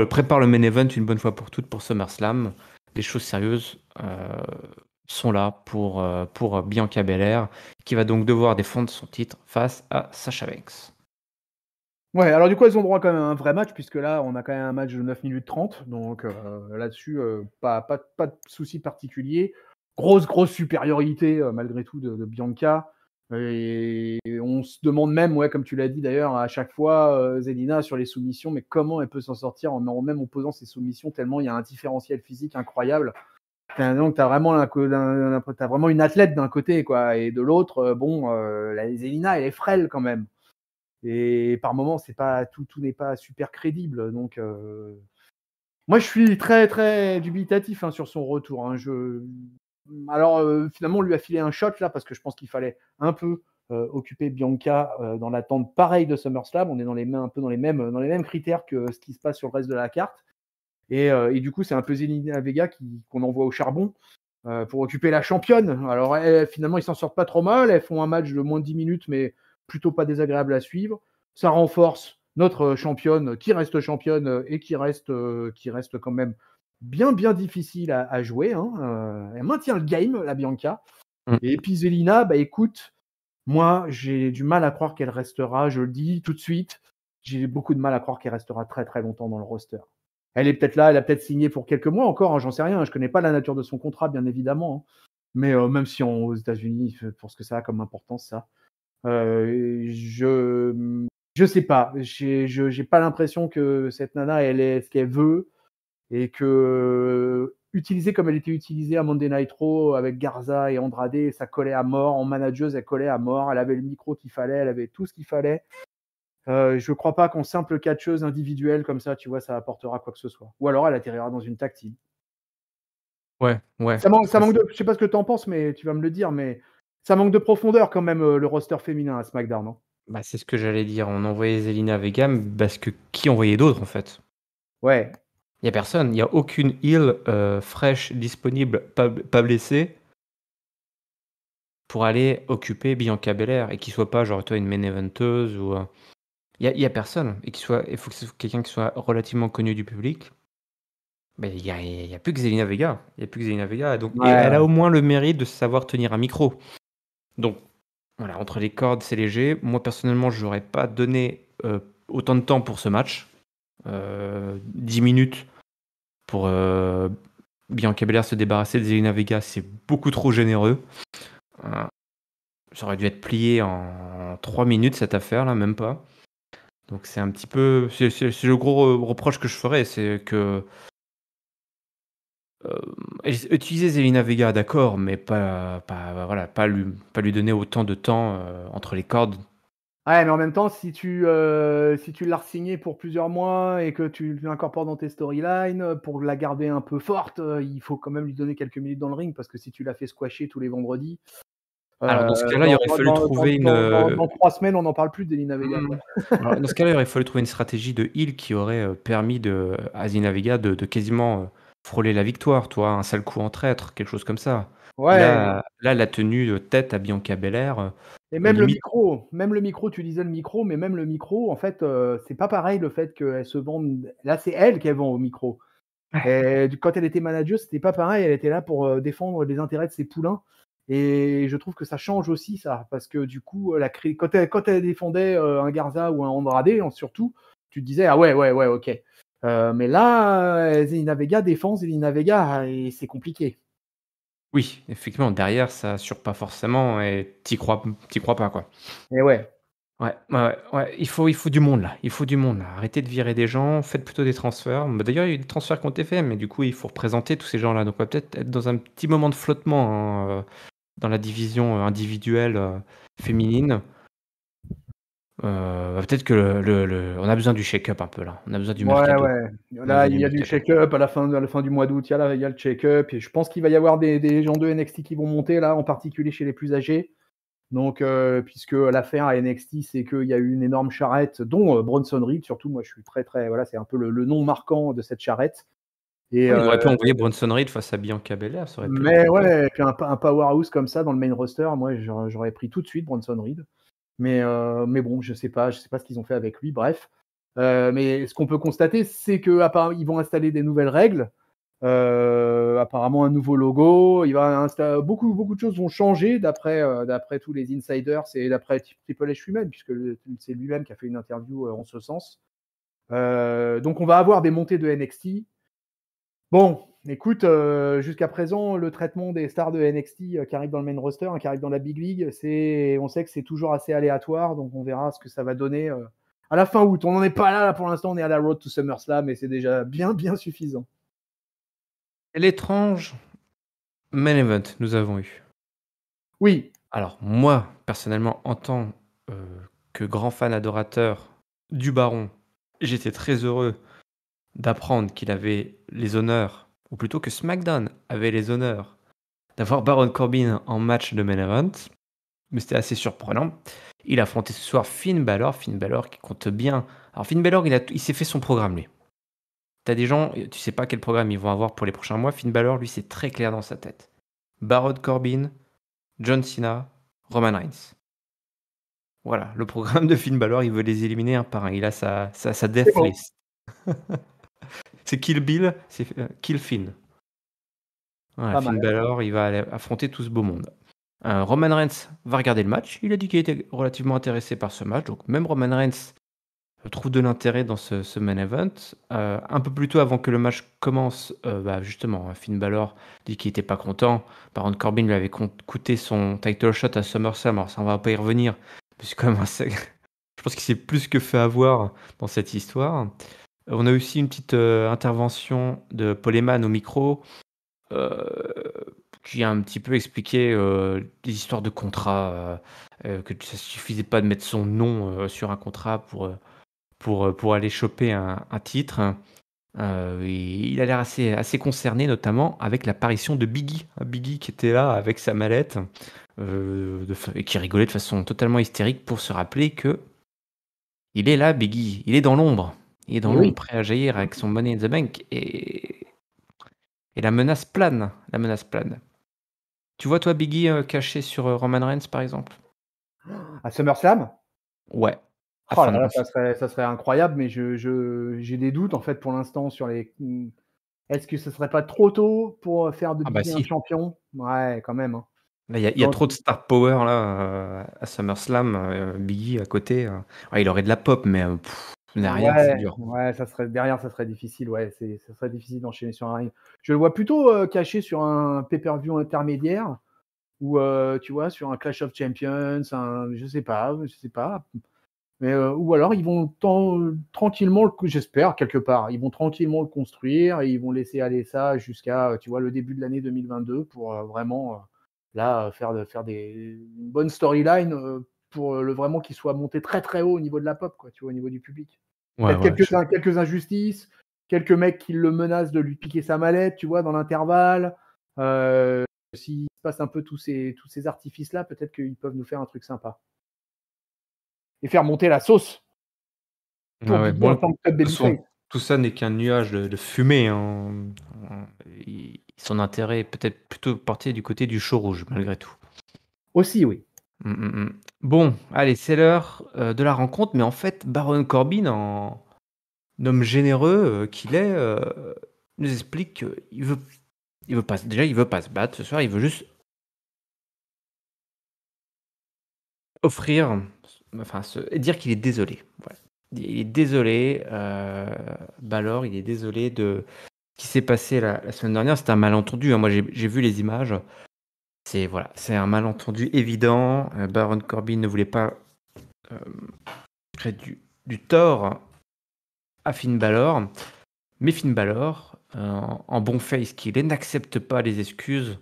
prépare le main event une bonne fois pour toutes pour SummerSlam. Les choses sérieuses sont là pour Bianca Belair, qui va donc devoir défendre son titre face à Sasha Banks. Ouais, alors du coup, elles ont droit quand même à un vrai match, puisque là, on a quand même un match de 9 minutes 30, donc là-dessus, pas de souci particulier. Grosse supériorité, malgré tout de Bianca et on se demande même, ouais, comme tu l'as dit d'ailleurs, à chaque fois, Zelina sur les soumissions, mais comment elle peut s'en sortir même en posant ses soumissions tellement il y a un différentiel physique incroyable. Donc tu as vraiment une athlète d'un côté, quoi, et de l'autre, bon, la Zelina, elle est frêle quand même. Et par moments, c'est pas tout n'est pas super crédible. Donc, moi, je suis très dubitatif hein, sur son retour. Hein. Alors, finalement, on lui a filé un shot là parce que je pense qu'il fallait un peu occuper Bianca dans l'attente pareille de SummerSlam. On est un peu dans les mêmes critères que ce qui se passe sur le reste de la carte. Et du coup, c'est un peu Zelina Vega qu'on envoie au charbon pour occuper la championne. Alors, finalement, ils s'en sortent pas trop mal. Elles font un match de moins de 10 minutes, mais plutôt pas désagréable à suivre. Ça renforce notre championne qui reste championne et qui reste quand même bien difficile à jouer. Elle maintient le game, la Bianca. Et puis Zelina, écoute, moi, j'ai du mal à croire qu'elle restera, je le dis tout de suite, j'ai beaucoup de mal à croire qu'elle restera très très longtemps dans le roster. Elle est peut-être là, elle a peut-être signé pour quelques mois encore, j'en sais rien, je connais pas la nature de son contrat, bien évidemment. Mais même si aux États-Unis, pour ce que ça a comme importance, ça, je sais pas, j'ai pas l'impression que cette nana, elle est ce qu'elle veut et que utilisée comme elle était utilisée à Monday Night Raw avec Garza et Andrade, ça collait à mort. En manageuse, elle collait à mort. Elle avait le micro qu'il fallait, elle avait tout ce qu'il fallait. Je crois pas qu'en simple catcheuse individuelle comme ça, tu vois, ça apportera quoi que ce soit. Ou alors elle atterrira dans une tag team. Ouais. Ça manque de, je sais pas ce que tu en penses, mais tu vas me le dire, mais ça manque de profondeur quand même le roster féminin à SmackDown, non? Bah, c'est ce que j'allais dire. On envoyait Zelina Vega parce que qui envoyait d'autres en fait? Ouais. Il y a personne. Il y a aucune heel fraîche disponible, pas blessée, pour aller occuper Bianca Belair et qui soit pas genre toi une main eventeuse ou. Il y a personne et il faut que ce soit quelqu'un qui soit relativement connu du public. Mais il y a plus que Zelina Vega. Il y a plus que Zelina Vega. Donc, et elle a au moins le mérite de savoir tenir un micro. Donc, voilà, entre les cordes, c'est léger. Moi, personnellement, je n'aurais pas donné autant de temps pour ce match. 10 minutes pour Bianca Belair se débarrasser de Zelina Vega, c'est beaucoup trop généreux. Ça aurait dû être plié en 3 minutes, cette affaire-là, même pas. Donc, c'est un petit peu... C'est le gros reproche que je ferais, c'est que... utiliser Zelina Vega, d'accord, mais pas lui donner autant de temps entre les cordes. Ouais, mais en même temps, si tu l'as re-signé pour plusieurs mois et que tu l'incorpores dans tes storylines, pour la garder un peu forte, il faut quand même lui donner quelques minutes dans le ring, parce que si tu la fais squasher tous les vendredis, Alors dans ce cas-là, il aurait fallu trouver dans 3 semaines, on n'en parle plus d'Zelina Vega. Alors, dans ce cas-là, il aurait fallu trouver une stratégie de heal qui aurait permis à Zelina Vega de quasiment frôler la victoire, toi, un sale coup en traître, quelque chose comme ça. Ouais. Là, la tenue tête à Bianca Belair. Et même limite... le micro, tu disais le micro, mais même le micro, en fait, c'est pas pareil le fait qu'elle se vende. Là, c'est elle qu'elle vend au micro. Et quand elle était manager, c'était pas pareil. Elle était là pour défendre les intérêts de ses poulains. Et je trouve que ça change aussi ça, parce que du coup, quand elle défendait un Garza ou un Andrade, surtout, tu te disais ah ouais, ok. Mais là, Zelina Vega défend Zelina Vega et c'est compliqué. Oui, effectivement, derrière, ça assure pas forcément et t'y crois pas, quoi. Et ouais. Ouais, il faut du monde là. Il faut du monde là. Arrêtez de virer des gens, faites plutôt des transferts. Bah, d'ailleurs, il y a eu des transferts qui ont été faits, mais du coup, il faut représenter tous ces gens-là. Donc, on va peut-être être dans un petit moment de flottement dans la division individuelle féminine. Peut-être que on a besoin du shake-up un peu là. On a besoin du mercato. Ouais. Là, il y a du shake-up à la fin du mois d'août. Il y a le shake-up. Et je pense qu'il va y avoir des gens de NXT qui vont monter là, en particulier chez les plus âgés. Donc, puisque l'affaire à NXT, c'est qu'il y a eu une énorme charrette, dont Bronson Reed, surtout. Moi, je suis très, voilà, c'est un peu le nom marquant de cette charrette. Et, on aurait pu envoyer Bronson Reed face à Bianca Belair, ça aurait pu. Mais ouais, un powerhouse comme ça dans le main roster, moi, j'aurais pris tout de suite Bronson Reed. Mais bon, je sais pas ce qu'ils ont fait avec lui. Bref. Mais ce qu'on peut constater, c'est qu'ils vont installer des nouvelles règles. Apparemment un nouveau logo, beaucoup de choses vont changer d'après tous les insiders et d'après Triple H lui-même, puisque c'est lui-même qui a fait une interview en ce sens. Donc on va avoir des montées de NXT. Bon, écoute, jusqu'à présent, le traitement des stars de NXT qui arrivent dans le main roster, qui arrivent dans la Big League, on sait que c'est toujours assez aléatoire, donc on verra ce que ça va donner à la fin août. On n'en est pas là pour l'instant, on est à la road to SummerSlam, et c'est déjà bien suffisant. Quel étrange main event nous avons eu. Oui. Alors moi, personnellement, en tant que grand fan adorateur du Baron, j'étais très heureux d'apprendre qu'il avait les honneurs, ou plutôt que SmackDown avait les honneurs d'avoir Baron Corbin en match de main event. mais c'était assez surprenant. Il a affronté ce soir Finn Balor qui compte bien. Alors Finn Balor, il s'est fait son programme, lui. T'as des gens, tu sais pas quel programme ils vont avoir pour les prochains mois. Finn Balor, lui, c'est très clair dans sa tête. Baron Corbin, John Cena, Roman Reigns. Voilà, le programme de Finn Balor, il veut les éliminer un par un. Il a sa C'est death bon. list. C'est Kill Bill, c'est Kill Finn. Voilà, Pas Finn mal. Balor, il va aller affronter tout ce beau monde. Roman Reigns va regarder le match. Il a dit qu'il était relativement intéressé par ce match. Donc même Roman Reigns trouve de l'intérêt dans ce main event. Un peu plus tôt, avant que le match commence, justement, Finn Balor dit qu'il n'était pas content. Baron Corbin lui avait coûté son title shot à SummerSlam. Alors ça, on va pas y revenir. C'est quand même je pense qu'il s'est plus que fait avoir dans cette histoire. On a aussi une petite intervention de Paul Heyman au micro qui a un petit peu expliqué des histoires de contrat, que ça suffisait pas de mettre son nom sur un contrat pour aller choper un titre. Il a l'air assez concerné, notamment avec l'apparition de Biggie. Biggie qui était là avec sa mallette et qui rigolait de façon totalement hystérique pour se rappeler que il est là, Biggie. Il est dans l'ombre. Il est dans Et l'ombre, oui. prêt à jaillir avec son Money in the Bank. Et la menace plane. La menace plane. Tu vois, toi, Biggie caché sur Roman Reigns, par exemple? À SummerSlam? Ouais. Oh là Afin de là, ça serait incroyable, mais j'ai des doutes en fait pour l'instant sur est-ce que ce serait pas trop tôt pour faire de Ah bah Biggie un si. champion? Ouais, quand même, hein. Là, il y a trop de star power là à SummerSlam. Biggie à côté. Ouais, il aurait de la pop, mais derrière, c'est Ouais, dur. ouais, ça serait difficile, ouais, ça serait difficile d'enchaîner sur un ring. Je le vois plutôt, caché sur un pay-per-view intermédiaire ou, tu vois, sur un Clash of Champions, je sais pas. Mais, ou alors ils vont tranquillement j'espère quelque part, ils vont tranquillement le construire et ils vont laisser aller ça jusqu'à, tu vois, le début de l'année 2022 pour, vraiment, là, faire une bonne storyline, pour, le vraiment qu'il soit monté très, très haut au niveau de la pop, quoi, tu vois, au niveau du public. Ouais, Peut-être ouais. quelques injustices, quelques mecs qui le menacent de lui piquer sa mallette, tu vois, dans l'intervalle. S'il se passe un peu tous ces artifices-là, peut-être qu'ils peuvent nous faire un truc sympa. Et faire monter la sauce Ouais, pour ouais. Biggie Bon, en de tant que top toute façon, babyface. tout ça n'est qu'un nuage de fumée, hein. Son intérêt est peut-être plutôt porté du côté du show rouge, malgré tout. Aussi, oui. Bon, allez, c'est l'heure de la rencontre, mais en fait, Baron Corbin, en homme généreux qu'il est, nous explique qu'il veut pas, déjà, il veut pas se battre ce soir, il veut juste offrir, enfin, dire qu'il est désolé. Voilà. Il est désolé, Balor, il est désolé de ce qui s'est passé la semaine dernière. C'était un malentendu, hein. Moi, j'ai vu les images. C'est un malentendu évident. Baron Corbin ne voulait pas créer du tort à Finn Balor. Mais Finn Balor, en bon face qu'il est, n'accepte pas les excuses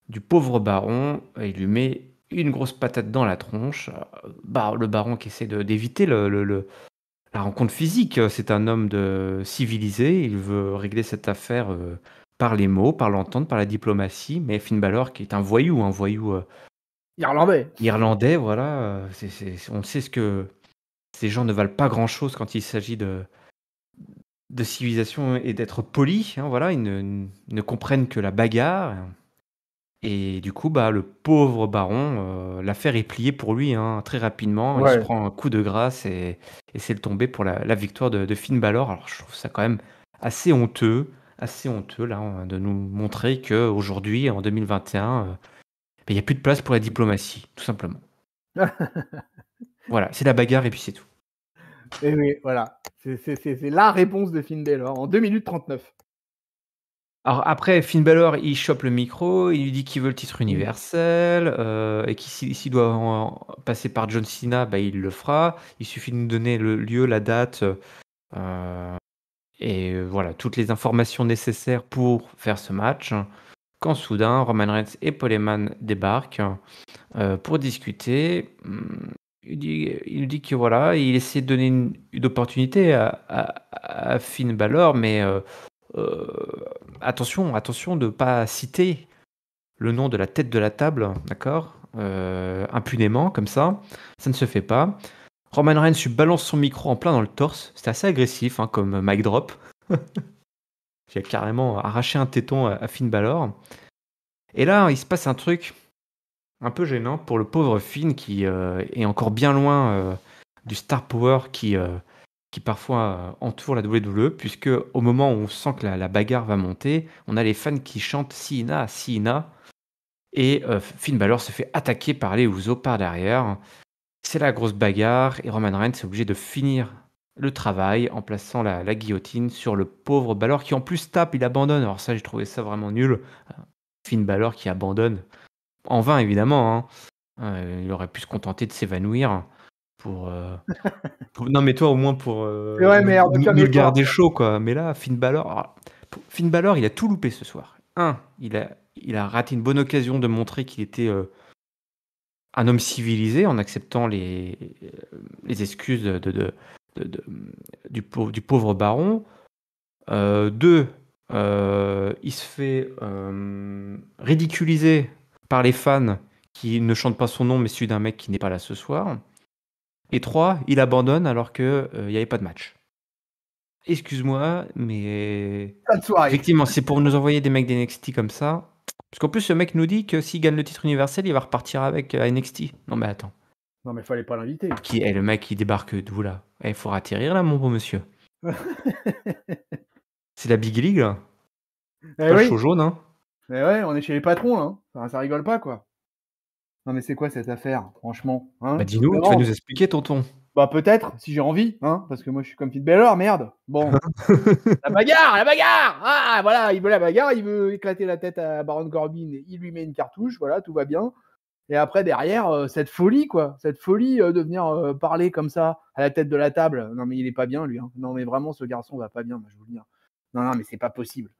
du pauvre baron. Il lui met une grosse patate dans la tronche. Le baron qui essaie d'éviter la rencontre physique. C'est un homme civilisé. Il veut régler cette affaire par les mots, par l'entente, par la diplomatie. Mais Finn Balor, qui est un voyou Irlandais. irlandais, voilà. On sait ce que ces gens ne valent pas grand-chose quand il s'agit de civilisation et d'être poli, hein, voilà, ils ne comprennent que la bagarre. Et du coup, le pauvre baron, l'affaire est pliée pour lui, hein, très rapidement. Il se Ouais. prend un coup de grâce et c'est le tombé pour la victoire de Finn Balor. Alors, je trouve ça quand même assez honteux là, de nous montrer qu'aujourd'hui, en 2021, il n'y a plus de place pour la diplomatie, tout simplement. Voilà, c'est la bagarre et puis c'est tout. Et oui, voilà. C'est la réponse de Finn Balor en 2 minutes 39. Alors après, Finn Balor, il chope le micro, il lui dit qu'il veut le titre universel, et s'il doit passer par John Cena, il le fera. Il suffit de nous donner le lieu, la date, et voilà, toutes les informations nécessaires pour faire ce match. Quand soudain, Roman Reigns et Paul Heyman débarquent pour discuter. Il nous dit que voilà, il essaie de donner une opportunité à Finn Balor, mais attention de ne pas citer le nom de la tête de la table, d'accord? impunément, comme ça. Ça ne se fait pas. Roman Reigns lui balance son micro en plein dans le torse. C'était assez agressif, hein, comme mic drop. Il a carrément arraché un téton à Finn Balor. Et là, il se passe un truc un peu gênant pour le pauvre Finn qui est encore bien loin du star power qui parfois entoure la WWE, puisque au moment où on sent que la bagarre va monter, on a les fans qui chantent Cena, Cena, et Finn Balor se fait attaquer par les Usos par derrière. C'est la grosse bagarre, et Roman Reigns est obligé de finir le travail en plaçant la guillotine sur le pauvre Balor qui en plus tape, il abandonne. Alors ça, j'ai trouvé ça vraiment nul. Finn Balor qui abandonne, en vain évidemment, hein. Il aurait pu se contenter de s'évanouir pour... Non mais toi au moins pour C'est vrai, merde, nous le calme-toi. garder chaud quoi. Mais là, Finn Balor, Finn Balor, il a tout loupé ce soir. Il a raté une bonne occasion de montrer qu'il était un homme civilisé en acceptant les excuses du pauvre baron. Deux, il se fait ridiculiser par les fans qui ne chantent pas son nom mais celui d'un mec qui n'est pas là ce soir. Et 3, il abandonne alors qu'il n'y avait pas de match. Excuse-moi, mais Pas de soirée. effectivement, c'est pour nous envoyer des mecs d'NXT comme ça. Parce qu'en plus, ce mec nous dit que s'il gagne le titre universel, il va repartir avec à NXT. Non mais attends. Non, mais fallait pas l'inviter. Qui est le mec qui débarque d'où là? Il faut atterrir là, mon beau monsieur. C'est la Big League là. Eh Pas oui. chaud jaune, hein. Mais ouais, on est chez les patrons, là. Hein. Enfin, ça rigole pas, quoi. Non, mais c'est quoi cette affaire, franchement, hein? Bah dis-nous, tu vas nous expliquer, tonton. Bah peut-être, si j'ai envie, hein, parce que moi je suis comme Finn Balor, merde. Bon. La bagarre! Ah, voilà, il veut la bagarre, il veut éclater la tête à Baron Corbin, il lui met une cartouche, voilà, tout va bien. Et après, derrière, cette folie, quoi. Cette folie de venir parler comme ça, à la tête de la table. Non, mais il est pas bien, lui. Hein. Non, mais vraiment, ce garçon va pas bien, moi, je vous le dis. Non, mais c'est pas possible.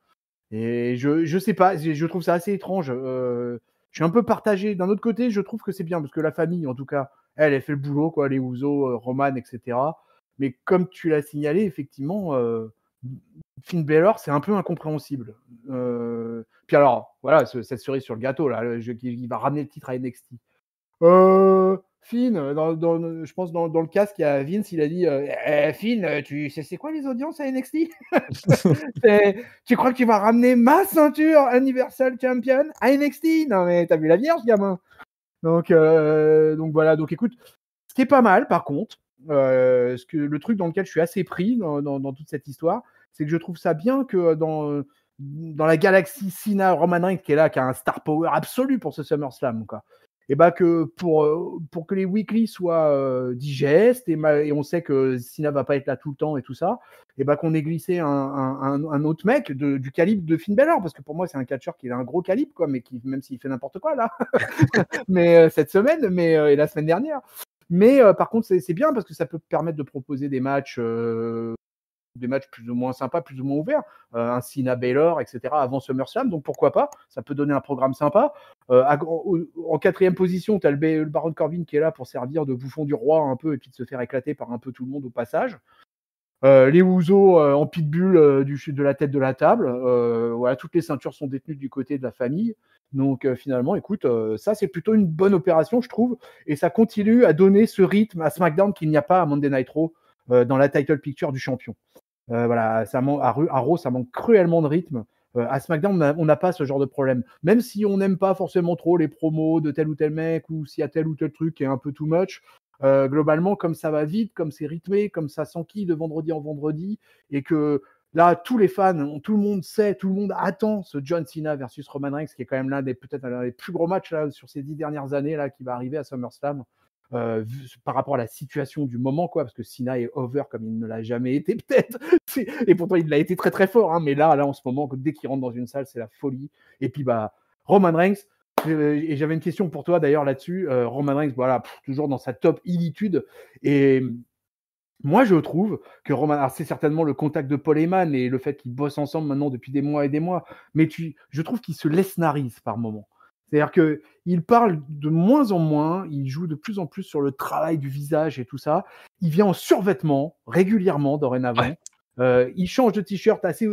Et je sais pas, je trouve ça assez étrange. Je suis un peu partagé. D'un autre côté, je trouve que c'est bien, parce que la famille, en tout cas, elle fait le boulot, quoi, les Usos, Roman, etc. Mais comme tu l'as signalé, effectivement, Finn Balor, c'est un peu incompréhensible. Puis alors, voilà, cette cerise sur le gâteau, là, il va ramener le titre à NXT. Finn, je pense dans le casque, il y a Vince, il a dit Finn, tu sais c'est quoi les audiences à NXT? Tu crois que tu vas ramener ma ceinture Universal Champion à NXT? Non mais t'as vu la vierge, gamin. Donc voilà, donc écoute, ce qui est pas mal par contre, le truc dans lequel je suis assez pris dans toute cette histoire, c'est que je trouve ça bien que dans la galaxie Cena Roman Reigns qui est là, qui a un star power absolu pour ce SummerSlam, quoi. Et bah que pour que les weekly soient digestes et on sait que Cena va pas être là tout le temps et tout ça, et bah qu'on ait glissé un autre mec du calibre de Finn Balor, parce que pour moi c'est un catcheur qui a un gros calibre, quoi, mais qui, même s'il fait n'importe quoi là, mais cette semaine, et la semaine dernière. Mais par contre c'est bien parce que ça peut permettre de proposer des matchs plus ou moins sympas, plus ou moins ouverts, un Cena Balor, etc. avant SummerSlam, donc pourquoi pas, ça peut donner un programme sympa. En quatrième position, tu as le Baron Corbin qui est là pour servir de bouffon du roi un peu et puis de se faire éclater par un peu tout le monde au passage. Les Usos en pitbull de la tête de la table. Voilà, toutes les ceintures sont détenues du côté de la famille. Donc finalement, écoute, ça c'est plutôt une bonne opération, je trouve, et ça continue à donner ce rythme à SmackDown qu'il n'y a pas à Monday Night Raw dans la title picture du champion. Voilà, à Raw, ça manque cruellement de rythme. À SmackDown, on n'a pas ce genre de problème. Même si on n'aime pas forcément trop les promos de tel ou tel mec, ou s'il y a tel ou tel truc qui est un peu too much, globalement, comme ça va vite, comme c'est rythmé, comme ça s'enquille de vendredi en vendredi, et que là, tous les fans, tout le monde sait, tout le monde attend ce John Cena versus Roman Reigns, qui est quand même peut-être l'un des plus gros matchs là, sur ces 10 dernières années là, qui va arriver à SummerSlam. Par rapport à la situation du moment, quoi, parce que Cena est over comme il ne l'a jamais été, peut-être, et pourtant il l'a été très très fort, hein, mais là en ce moment, dès qu'il rentre dans une salle, c'est la folie. Et puis Roman Reigns, et j'avais une question pour toi d'ailleurs là-dessus. Roman Reigns, voilà, toujours dans sa top illitude, et moi je trouve que alors c'est certainement le contact de Paul Heyman et le fait qu'ils bossent ensemble maintenant depuis des mois et des mois, mais je trouve qu'il se laisse narise par moment. C'est-à-dire qu'il parle de moins en moins, il joue de plus en plus sur le travail du visage et tout ça. Il vient en survêtement régulièrement dorénavant. Ouais. Il change de t-shirt assez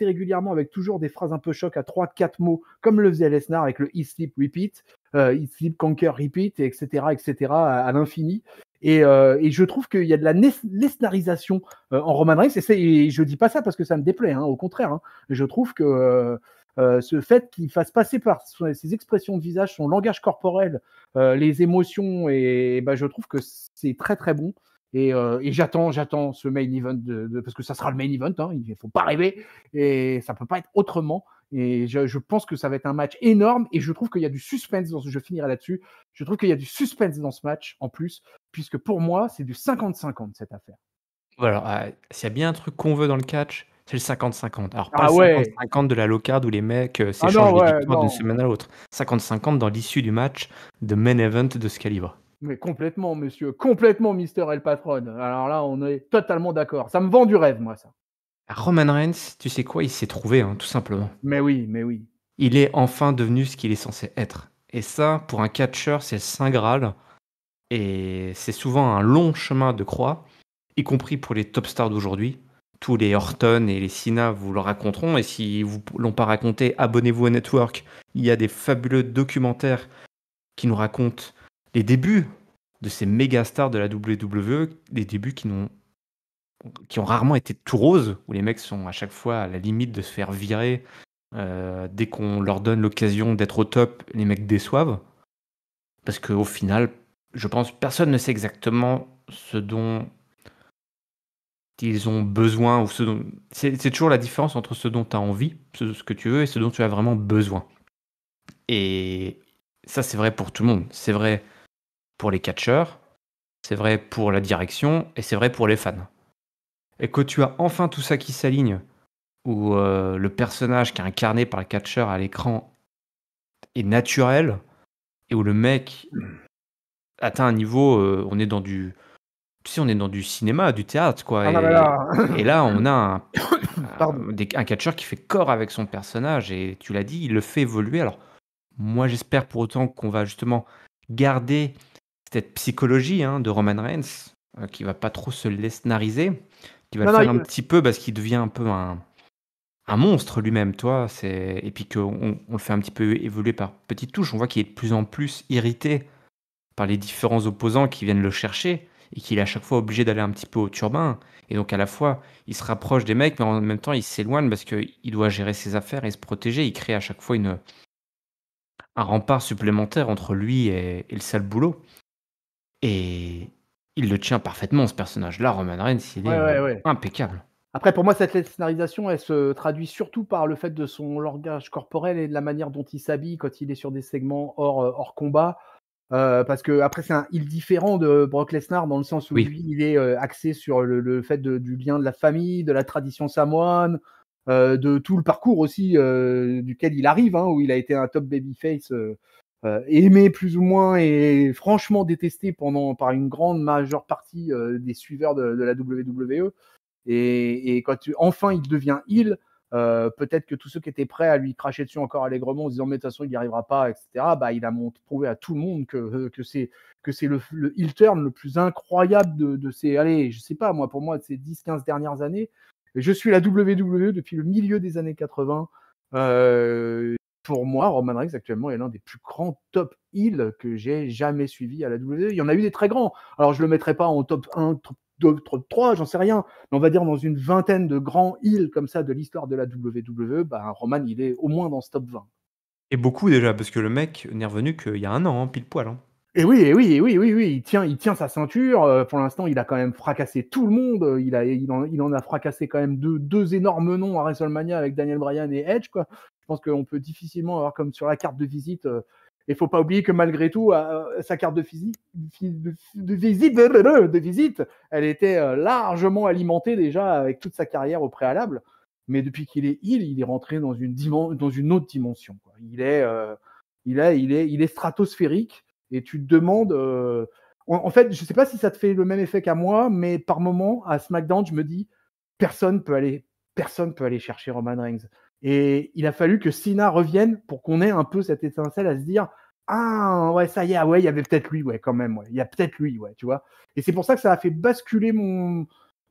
régulièrement avec toujours des phrases un peu choc à 3-4 mots, comme le faisait Lesnar avec le Eat Sleep Repeat, Eat Sleep Conquer Repeat, etc. à l'infini. Et je trouve qu'il y a de la lesnarisation en Roman Reigns. Et je dis pas ça parce que ça me déplaît, au contraire. Je trouve que ce fait qu'il fasse passer par ses expressions de visage, son langage corporel, les émotions, et je trouve que c'est très très bon. Et j'attends ce main event parce que ça sera le main event, il ne faut pas rêver, et ça ne peut pas être autrement. Et je pense que ça va être un match énorme, et je trouve qu'il y a du suspense je finirai là-dessus. Je trouve qu'il y a du suspense dans ce match en plus, puisque pour moi, c'est du 50-50 cette affaire. Voilà, s'il y a bien un truc qu'on veut dans le catch, c'est le 50-50. Alors pas Ah le ouais. 50-50 de la low card où les mecs, Ah s'échangent non, les ouais, victoires d'une non. semaine à l'autre. 50-50 dans l'issue du match de main event de ce calibre. Mais complètement, monsieur, complètement, Mister El Patron. Alors là, on est totalement d'accord. Ça me vend du rêve, moi, ça. Roman Reigns, tu sais quoi? Il s'est trouvé, tout simplement. Mais oui, mais oui. Il est enfin devenu ce qu'il est censé être. Et ça, pour un catcheur, c'est le saint graal. Et c'est souvent un long chemin de croix, y compris pour les top stars d'aujourd'hui. Tous les Orton et les Cena vous le raconteront. Et si vous ne l'ont pas raconté, abonnez-vous au network. Il y a des fabuleux documentaires qui nous racontent les débuts de ces méga stars de la WWE, des débuts qui ont rarement été tout roses, où les mecs sont à chaque fois à la limite de se faire virer. Dès qu'on leur donne l'occasion d'être au top, les mecs déçoivent. Parce qu'au final, je pense personne ne sait exactement ce dont ils ont besoin, ou c'est toujours la différence entre ce dont tu as envie, ce que tu veux, et ce dont tu as vraiment besoin. Et ça, c'est vrai pour tout le monde. C'est vrai pour les catcheurs, c'est vrai pour la direction, et c'est vrai pour les fans. Et que tu as enfin tout ça qui s'aligne, où le personnage qui est incarné par le catcheur à l'écran est naturel, et où le mec atteint un niveau, on est dans du... Tu sais, on est dans du cinéma, du théâtre, quoi. Ah non, mais là... Et là, on a Pardon. un catcheur qui fait corps avec son personnage, et tu l'as dit, il le fait évoluer. Alors, moi, j'espère pour autant qu'on va justement garder cette psychologie de Roman Reigns, qui va pas trop se lesnariser, qui va le faire un petit peu parce qu'il devient un peu un monstre lui-même, toi. Et puis qu'on le fait un petit peu évoluer par petites touches. On voit qu'il est de plus en plus irrité par les différents opposants qui viennent le chercher, et qu'il est à chaque fois obligé d'aller un petit peu au turbin. Et donc à la fois, il se rapproche des mecs, mais en même temps, il s'éloigne parce qu'il doit gérer ses affaires et se protéger. Il crée à chaque fois un rempart supplémentaire entre lui et le sale boulot. Et il le tient parfaitement, ce personnage-là. Roman Reigns, il est impeccable. Après, pour moi, cette scénarisation, elle se traduit surtout par le fait de son langage corporel et de la manière dont il s'habille quand il est sur des segments hors combat. Parce que après, c'est un heel différent de Brock Lesnar dans le sens où lui, il est axé sur le fait du lien de la famille, de la tradition samoane, de tout le parcours aussi duquel il arrive, où il a été un top babyface aimé plus ou moins et franchement détesté par une grande majeure partie des suiveurs de la WWE. Et quand enfin il devient heel, peut-être que tous ceux qui étaient prêts à lui cracher dessus encore allègrement en se disant mais de toute façon il n'y arrivera pas, etc., il a prouvé à tout le monde que c'est le heel turn le plus incroyable de ces, allez, je sais pas, moi, pour moi, de ces 10-15 dernières années. Et je suis la WWE depuis le milieu des années 80. Pour moi, Roman Reigns actuellement est l'un des plus grands top heels que j'ai jamais suivi à la WWE. Il y en a eu des très grands. Alors je le mettrai pas en top 1, top 2, top 3, j'en sais rien. Mais on va dire dans une vingtaine de grands heels comme ça de l'histoire de la WWE, Roman, il est au moins dans ce top 20. Et beaucoup déjà, parce que le mec n'est revenu qu'il y a un an, pile poil. Et oui, il tient sa ceinture. Pour l'instant, il a quand même fracassé tout le monde. Il en a fracassé quand même deux énormes noms à WrestleMania avec Daniel Bryan et Edge, quoi. Je pense qu'on peut difficilement avoir comme sur la carte de visite. Et faut pas oublier que malgré tout, sa carte de visite, elle était largement alimentée déjà avec toute sa carrière au préalable. Mais depuis qu'il est heel, il est rentré dans une autre dimension, quoi. Il est stratosphérique. Et tu te demandes... en fait, je ne sais pas si ça te fait le même effet qu'à moi, mais par moment, à SmackDown, je me dis, personne peut aller chercher Roman Reigns. Et il a fallu que Cena revienne pour qu'on ait un peu cette étincelle à se dire, ah ouais, ça y est, ouais, il y avait peut-être lui, ouais, quand même, ouais, il y a peut-être lui, ouais, tu vois. Et c'est pour ça que ça a fait basculer mon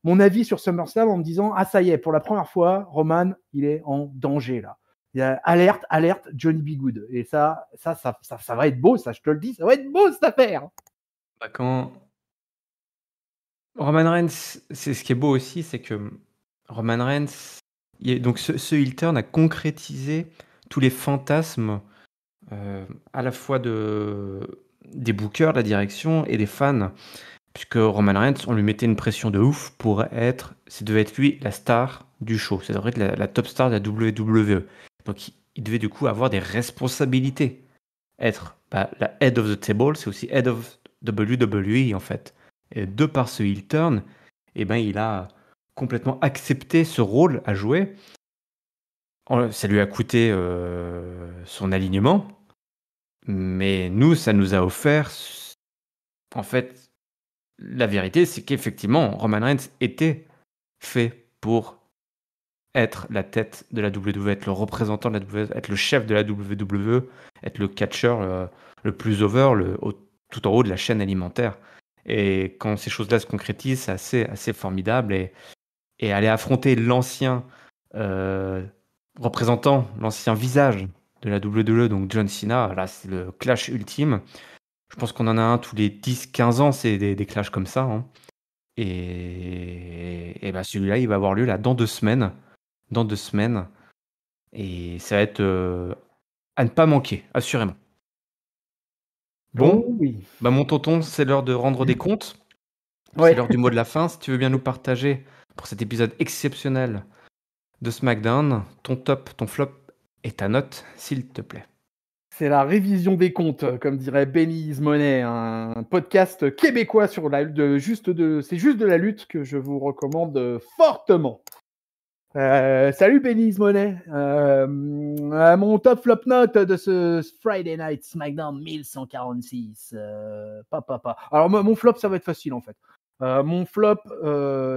mon avis sur SummerSlam en me disant ah ça y est, pour la première fois, Roman, il est en danger là. Il y a alerte, Johnny B. Good. Et ça va être beau, ça je te le dis, ça va être beau cette affaire. Bah, quand Roman Reigns, c'est ce qui est beau aussi, c'est que Roman Reigns, donc ce heel turn a concrétisé tous les fantasmes à la fois des bookers, de la direction et des fans, puisque Roman Reigns, on lui mettait une pression de ouf pour ça devait être lui la star du show, ça devrait être la top star de la WWE. Donc il devait du coup avoir des responsabilités. Être la head of the table, c'est aussi head of WWE en fait. Et de par ce heel turn, il a complètement accepté ce rôle à jouer. Ça lui a coûté son alignement, mais nous, ça nous a offert. En fait, la vérité, c'est qu'effectivement, Roman Reigns était fait pour être la tête de la WWE, être le représentant de la WWE, être le chef de la WWE, être le catcheur le plus over, tout en haut de la chaîne alimentaire. Et quand ces choses-là se concrétisent, c'est assez formidable. Et aller affronter l'ancien représentant, l'ancien visage de la WWE, donc John Cena, là c'est le clash ultime. Je pense qu'on en a un tous les 10-15 ans, c'est des clashs comme ça. Hein. Et celui-là, il va avoir lieu là dans 2 semaines. Dans 2 semaines. Et ça va être à ne pas manquer, assurément. Bon, oui. Mon tonton, c'est l'heure de rendre des comptes. Ouais. C'est l'heure du mot de la fin. Si tu veux bien nous partager pour cet épisode exceptionnel de SmackDown, ton top, ton flop et ta note, s'il te plaît. C'est la révision des comptes, comme dirait Benny Money, un podcast québécois sur c'est juste de la lutte que je vous recommande fortement. Salut Benny Money. Mon top flop note de ce Friday Night SmackDown 1146. Alors mon flop, ça va être facile en fait. Mon flop,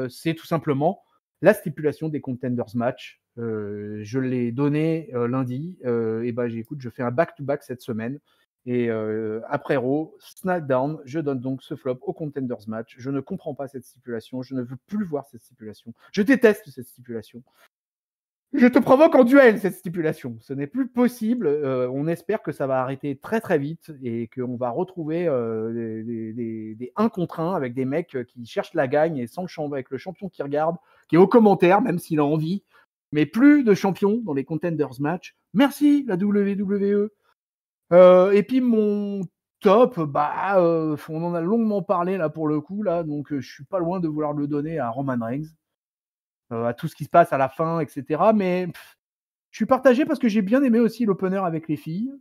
c'est tout simplement la stipulation des Contenders match. Je l'ai donné lundi. J'écoute, je fais un back-to-back cette semaine. Et après Raw, SmackDown, je donne donc ce flop au Contenders match. Je ne comprends pas cette stipulation. Je ne veux plus voir cette stipulation. Je déteste cette stipulation. Je te provoque en duel, cette stipulation. Ce n'est plus possible. On espère que ça va arrêter très très vite et qu'on va retrouver des 1 contre 1 avec des mecs qui cherchent la gagne et avec le champion qui regarde, qui est au commentaire, même s'il a envie. Mais plus de champions dans les Contenders match. Merci la WWE. Et puis mon top, on en a longuement parlé là pour le coup là, donc je suis pas loin de vouloir le donner à Roman Reigns, à tout ce qui se passe à la fin, etc. Mais je suis partagé parce que j'ai bien aimé aussi l'opener avec les filles.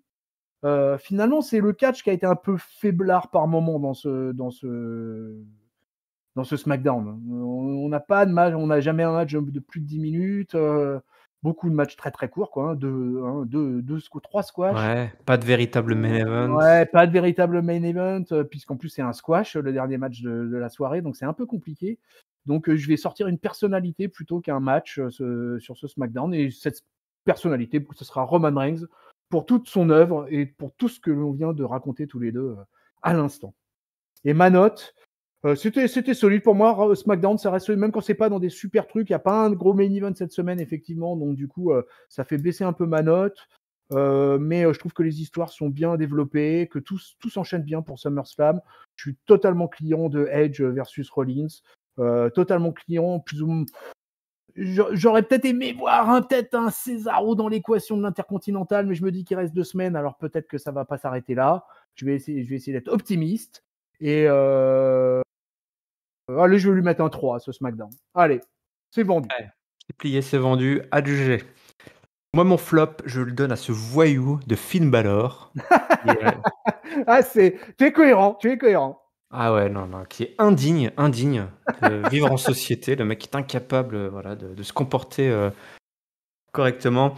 Finalement, c'est le catch qui a été un peu faiblard par moment dans ce SmackDown. On n'a pas de match, on n'a jamais un match de plus de 10 minutes. Beaucoup de matchs très très courts, quoi. 3 squash. Ouais, pas de véritable main event. Ouais, pas de véritable main event, puisqu'en plus c'est un squash, le dernier match de la soirée, donc c'est un peu compliqué. Donc je vais sortir une personnalité plutôt qu'un match sur ce SmackDown. Et cette personnalité, ce sera Roman Reigns pour toute son œuvre et pour tout ce que l'on vient de raconter tous les deux à l'instant. Et ma note, c'était solide pour moi. SmackDown, ça reste solide, même quand c'est pas dans des super trucs. Il n'y a pas un gros main event cette semaine, effectivement. Donc, du coup, ça fait baisser un peu ma note. Mais je trouve que les histoires sont bien développées, que tout s'enchaîne bien pour SummerSlam. Je suis totalement client de Edge versus Rollins. Totalement client. J'aurais peut-être aimé voir peut-être un Cesaro dans l'équation de l'Intercontinental, mais je me dis qu'il reste 2 semaines, alors peut-être que ça va pas s'arrêter là. Je vais essayer d'être optimiste. Et allez, je vais lui mettre un 3 à ce SmackDown. Allez, c'est vendu. Ouais, c'est plié, c'est vendu, adjugé. Moi, mon flop, je le donne à ce voyou de Finn Balor. Tu es cohérent. Ah ouais, non, qui est indigne de vivre en société. Le mec est incapable de se comporter correctement.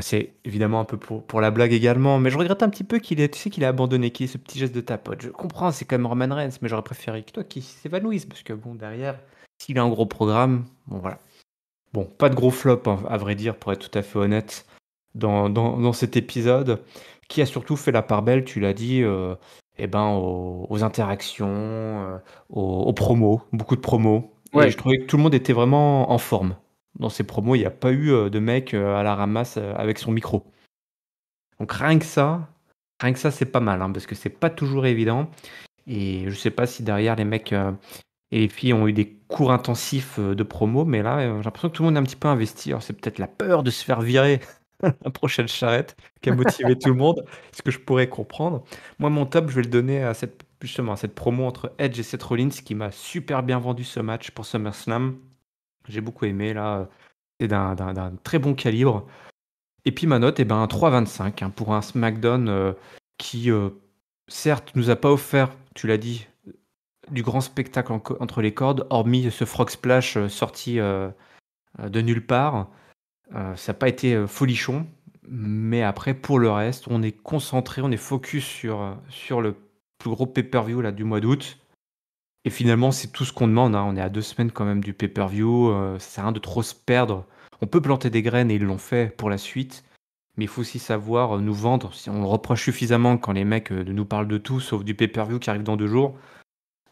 C'est évidemment un peu pour la blague également, mais je regrette un petit peu qu'il ait abandonné, qu'il ait ce petit geste de tapote. Je comprends, c'est quand même Roman Reigns, mais j'aurais préféré que toi qu'il s'évanouisse, parce que derrière, s'il a un gros programme, voilà. Bon, pas de gros flop, hein, à vrai dire, pour être tout à fait honnête, dans cet épisode, qui a surtout fait la part belle, tu l'as dit, aux interactions, aux promos, beaucoup de promos, Et je trouvais que tout le monde était vraiment en forme. Dans ces promos, il n'y a pas eu de mec à la ramasse avec son micro. Donc rien que ça, c'est pas mal, hein, parce que c'est pas toujours évident. Et je sais pas si derrière les mecs et les filles ont eu des cours intensifs de promo, mais là, j'ai l'impression que tout le monde est un petit peu investi. Alors c'est peut-être la peur de se faire virer la prochaine charrette qui a motivé tout le monde, ce que je pourrais comprendre. Moi, mon top, je vais le donner à justement à cette promo entre Edge et Seth Rollins qui m'a super bien vendu ce match pour SummerSlam. J'ai beaucoup aimé, là. C'est d'un très bon calibre. Et puis ma note, eh ben, 3,25 hein, pour un SmackDown qui, certes, nous a pas offert, tu l'as dit, du grand spectacle entre les cordes, hormis ce Frog Splash sorti de nulle part. Ça n'a pas été folichon, mais après, pour le reste, on est concentré, on est focus sur le plus gros pay-per-view là, du mois d'août. Et finalement, c'est tout ce qu'on demande, hein. On est à 2 semaines quand même du pay-per-view. Ça sert à rien de trop se perdre. On peut planter des graines et ils l'ont fait pour la suite. Mais il faut aussi savoir nous vendre. Si on reproche suffisamment quand les mecs nous parlent de tout, sauf du pay-per-view qui arrive dans 2 jours.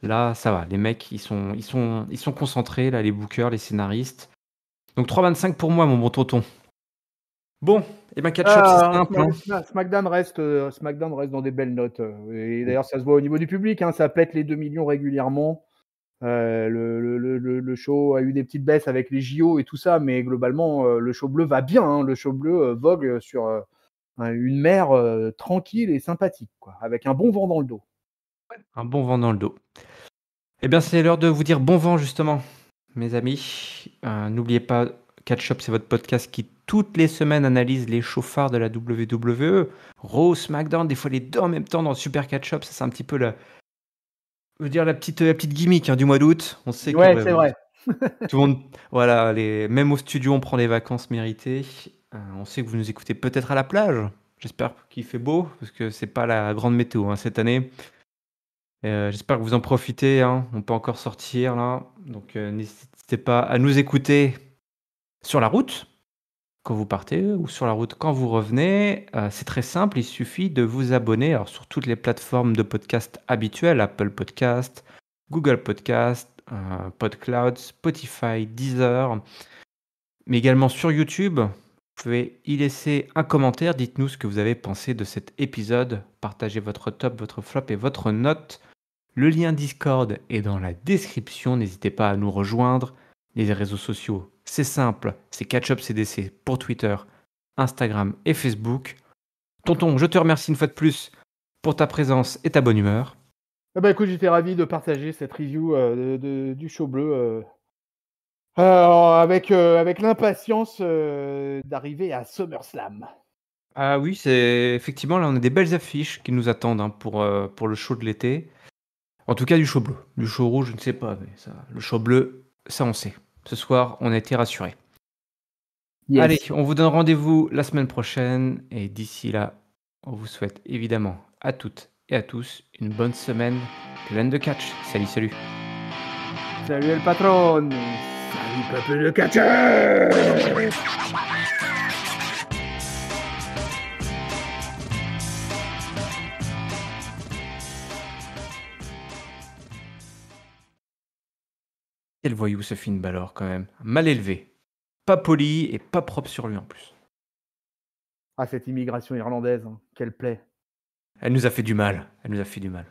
Là, ça va. Les mecs, ils sont concentrés, là, les bookers, les scénaristes. Donc 3,25 pour moi, mon bon tonton. Bon, et ben catch-up, c'est simple. Hein. SmackDown reste dans des belles notes. Et d'ailleurs, ça se voit au niveau du public. Hein, ça pète les 2 millions régulièrement. Le show a eu des petites baisses avec les JO et tout ça, mais globalement, le show bleu va bien. Hein, le show bleu vogue sur une mer tranquille et sympathique, quoi, avec un bon vent dans le dos. Un bon vent dans le dos. Eh bien, c'est l'heure de vous dire bon vent, justement, mes amis. N'oubliez pas, Catch Up, c'est votre podcast qui, toutes les semaines, analyse les chauffards de la WWE. Raw, SmackDown, des fois les deux en même temps dans le Super Catch Up. Ça, c'est un petit peu la petite gimmick hein, du mois d'août. On sait ouais, c'est vrai. Tout le monde, voilà, même au studio, on prend des vacances méritées. On sait que vous nous écoutez peut-être à la plage. J'espère qu'il fait beau, parce que c'est pas la grande météo hein, cette année. J'espère que vous en profitez. Hein. On peut encore sortir là. Donc n'hésitez pas à nous écouter sur la route quand vous partez ou sur la route quand vous revenez. C'est très simple, il suffit de vous abonner alors, sur toutes les plateformes de podcast habituelles, Apple Podcast, Google Podcast, PodCloud, Spotify, Deezer, mais également sur YouTube. Vous pouvez y laisser un commentaire, dites-nous ce que vous avez pensé de cet épisode, partagez votre top, votre flop et votre note. Le lien Discord est dans la description, n'hésitez pas à nous rejoindre. Les réseaux sociaux, c'est simple, c'est Catch-Up CDC pour Twitter, Instagram et Facebook. Tonton, je te remercie une fois de plus pour ta présence et ta bonne humeur. Écoute, j'étais ravi de partager cette review du show bleu avec l'impatience d'arriver à SummerSlam. Ah oui, c'est effectivement, là on a des belles affiches qui nous attendent hein, pour le show de l'été. En tout cas du show bleu. Du show rouge, je ne sais pas, mais ça, le show bleu, ça on sait. Ce soir, on a été rassurés. Yes. Allez, on vous donne rendez-vous la semaine prochaine. Et d'ici là, on vous souhaite évidemment à toutes et à tous une bonne semaine pleine de catch. Salut, salut. Salut le patron. Salut peuple de catcheur. Quel voyou ce Finn Balor quand même. Mal élevé. Pas poli et pas propre sur lui en plus. Ah, cette immigration irlandaise, hein. Quelle plaie. Elle nous a fait du mal. Elle nous a fait du mal.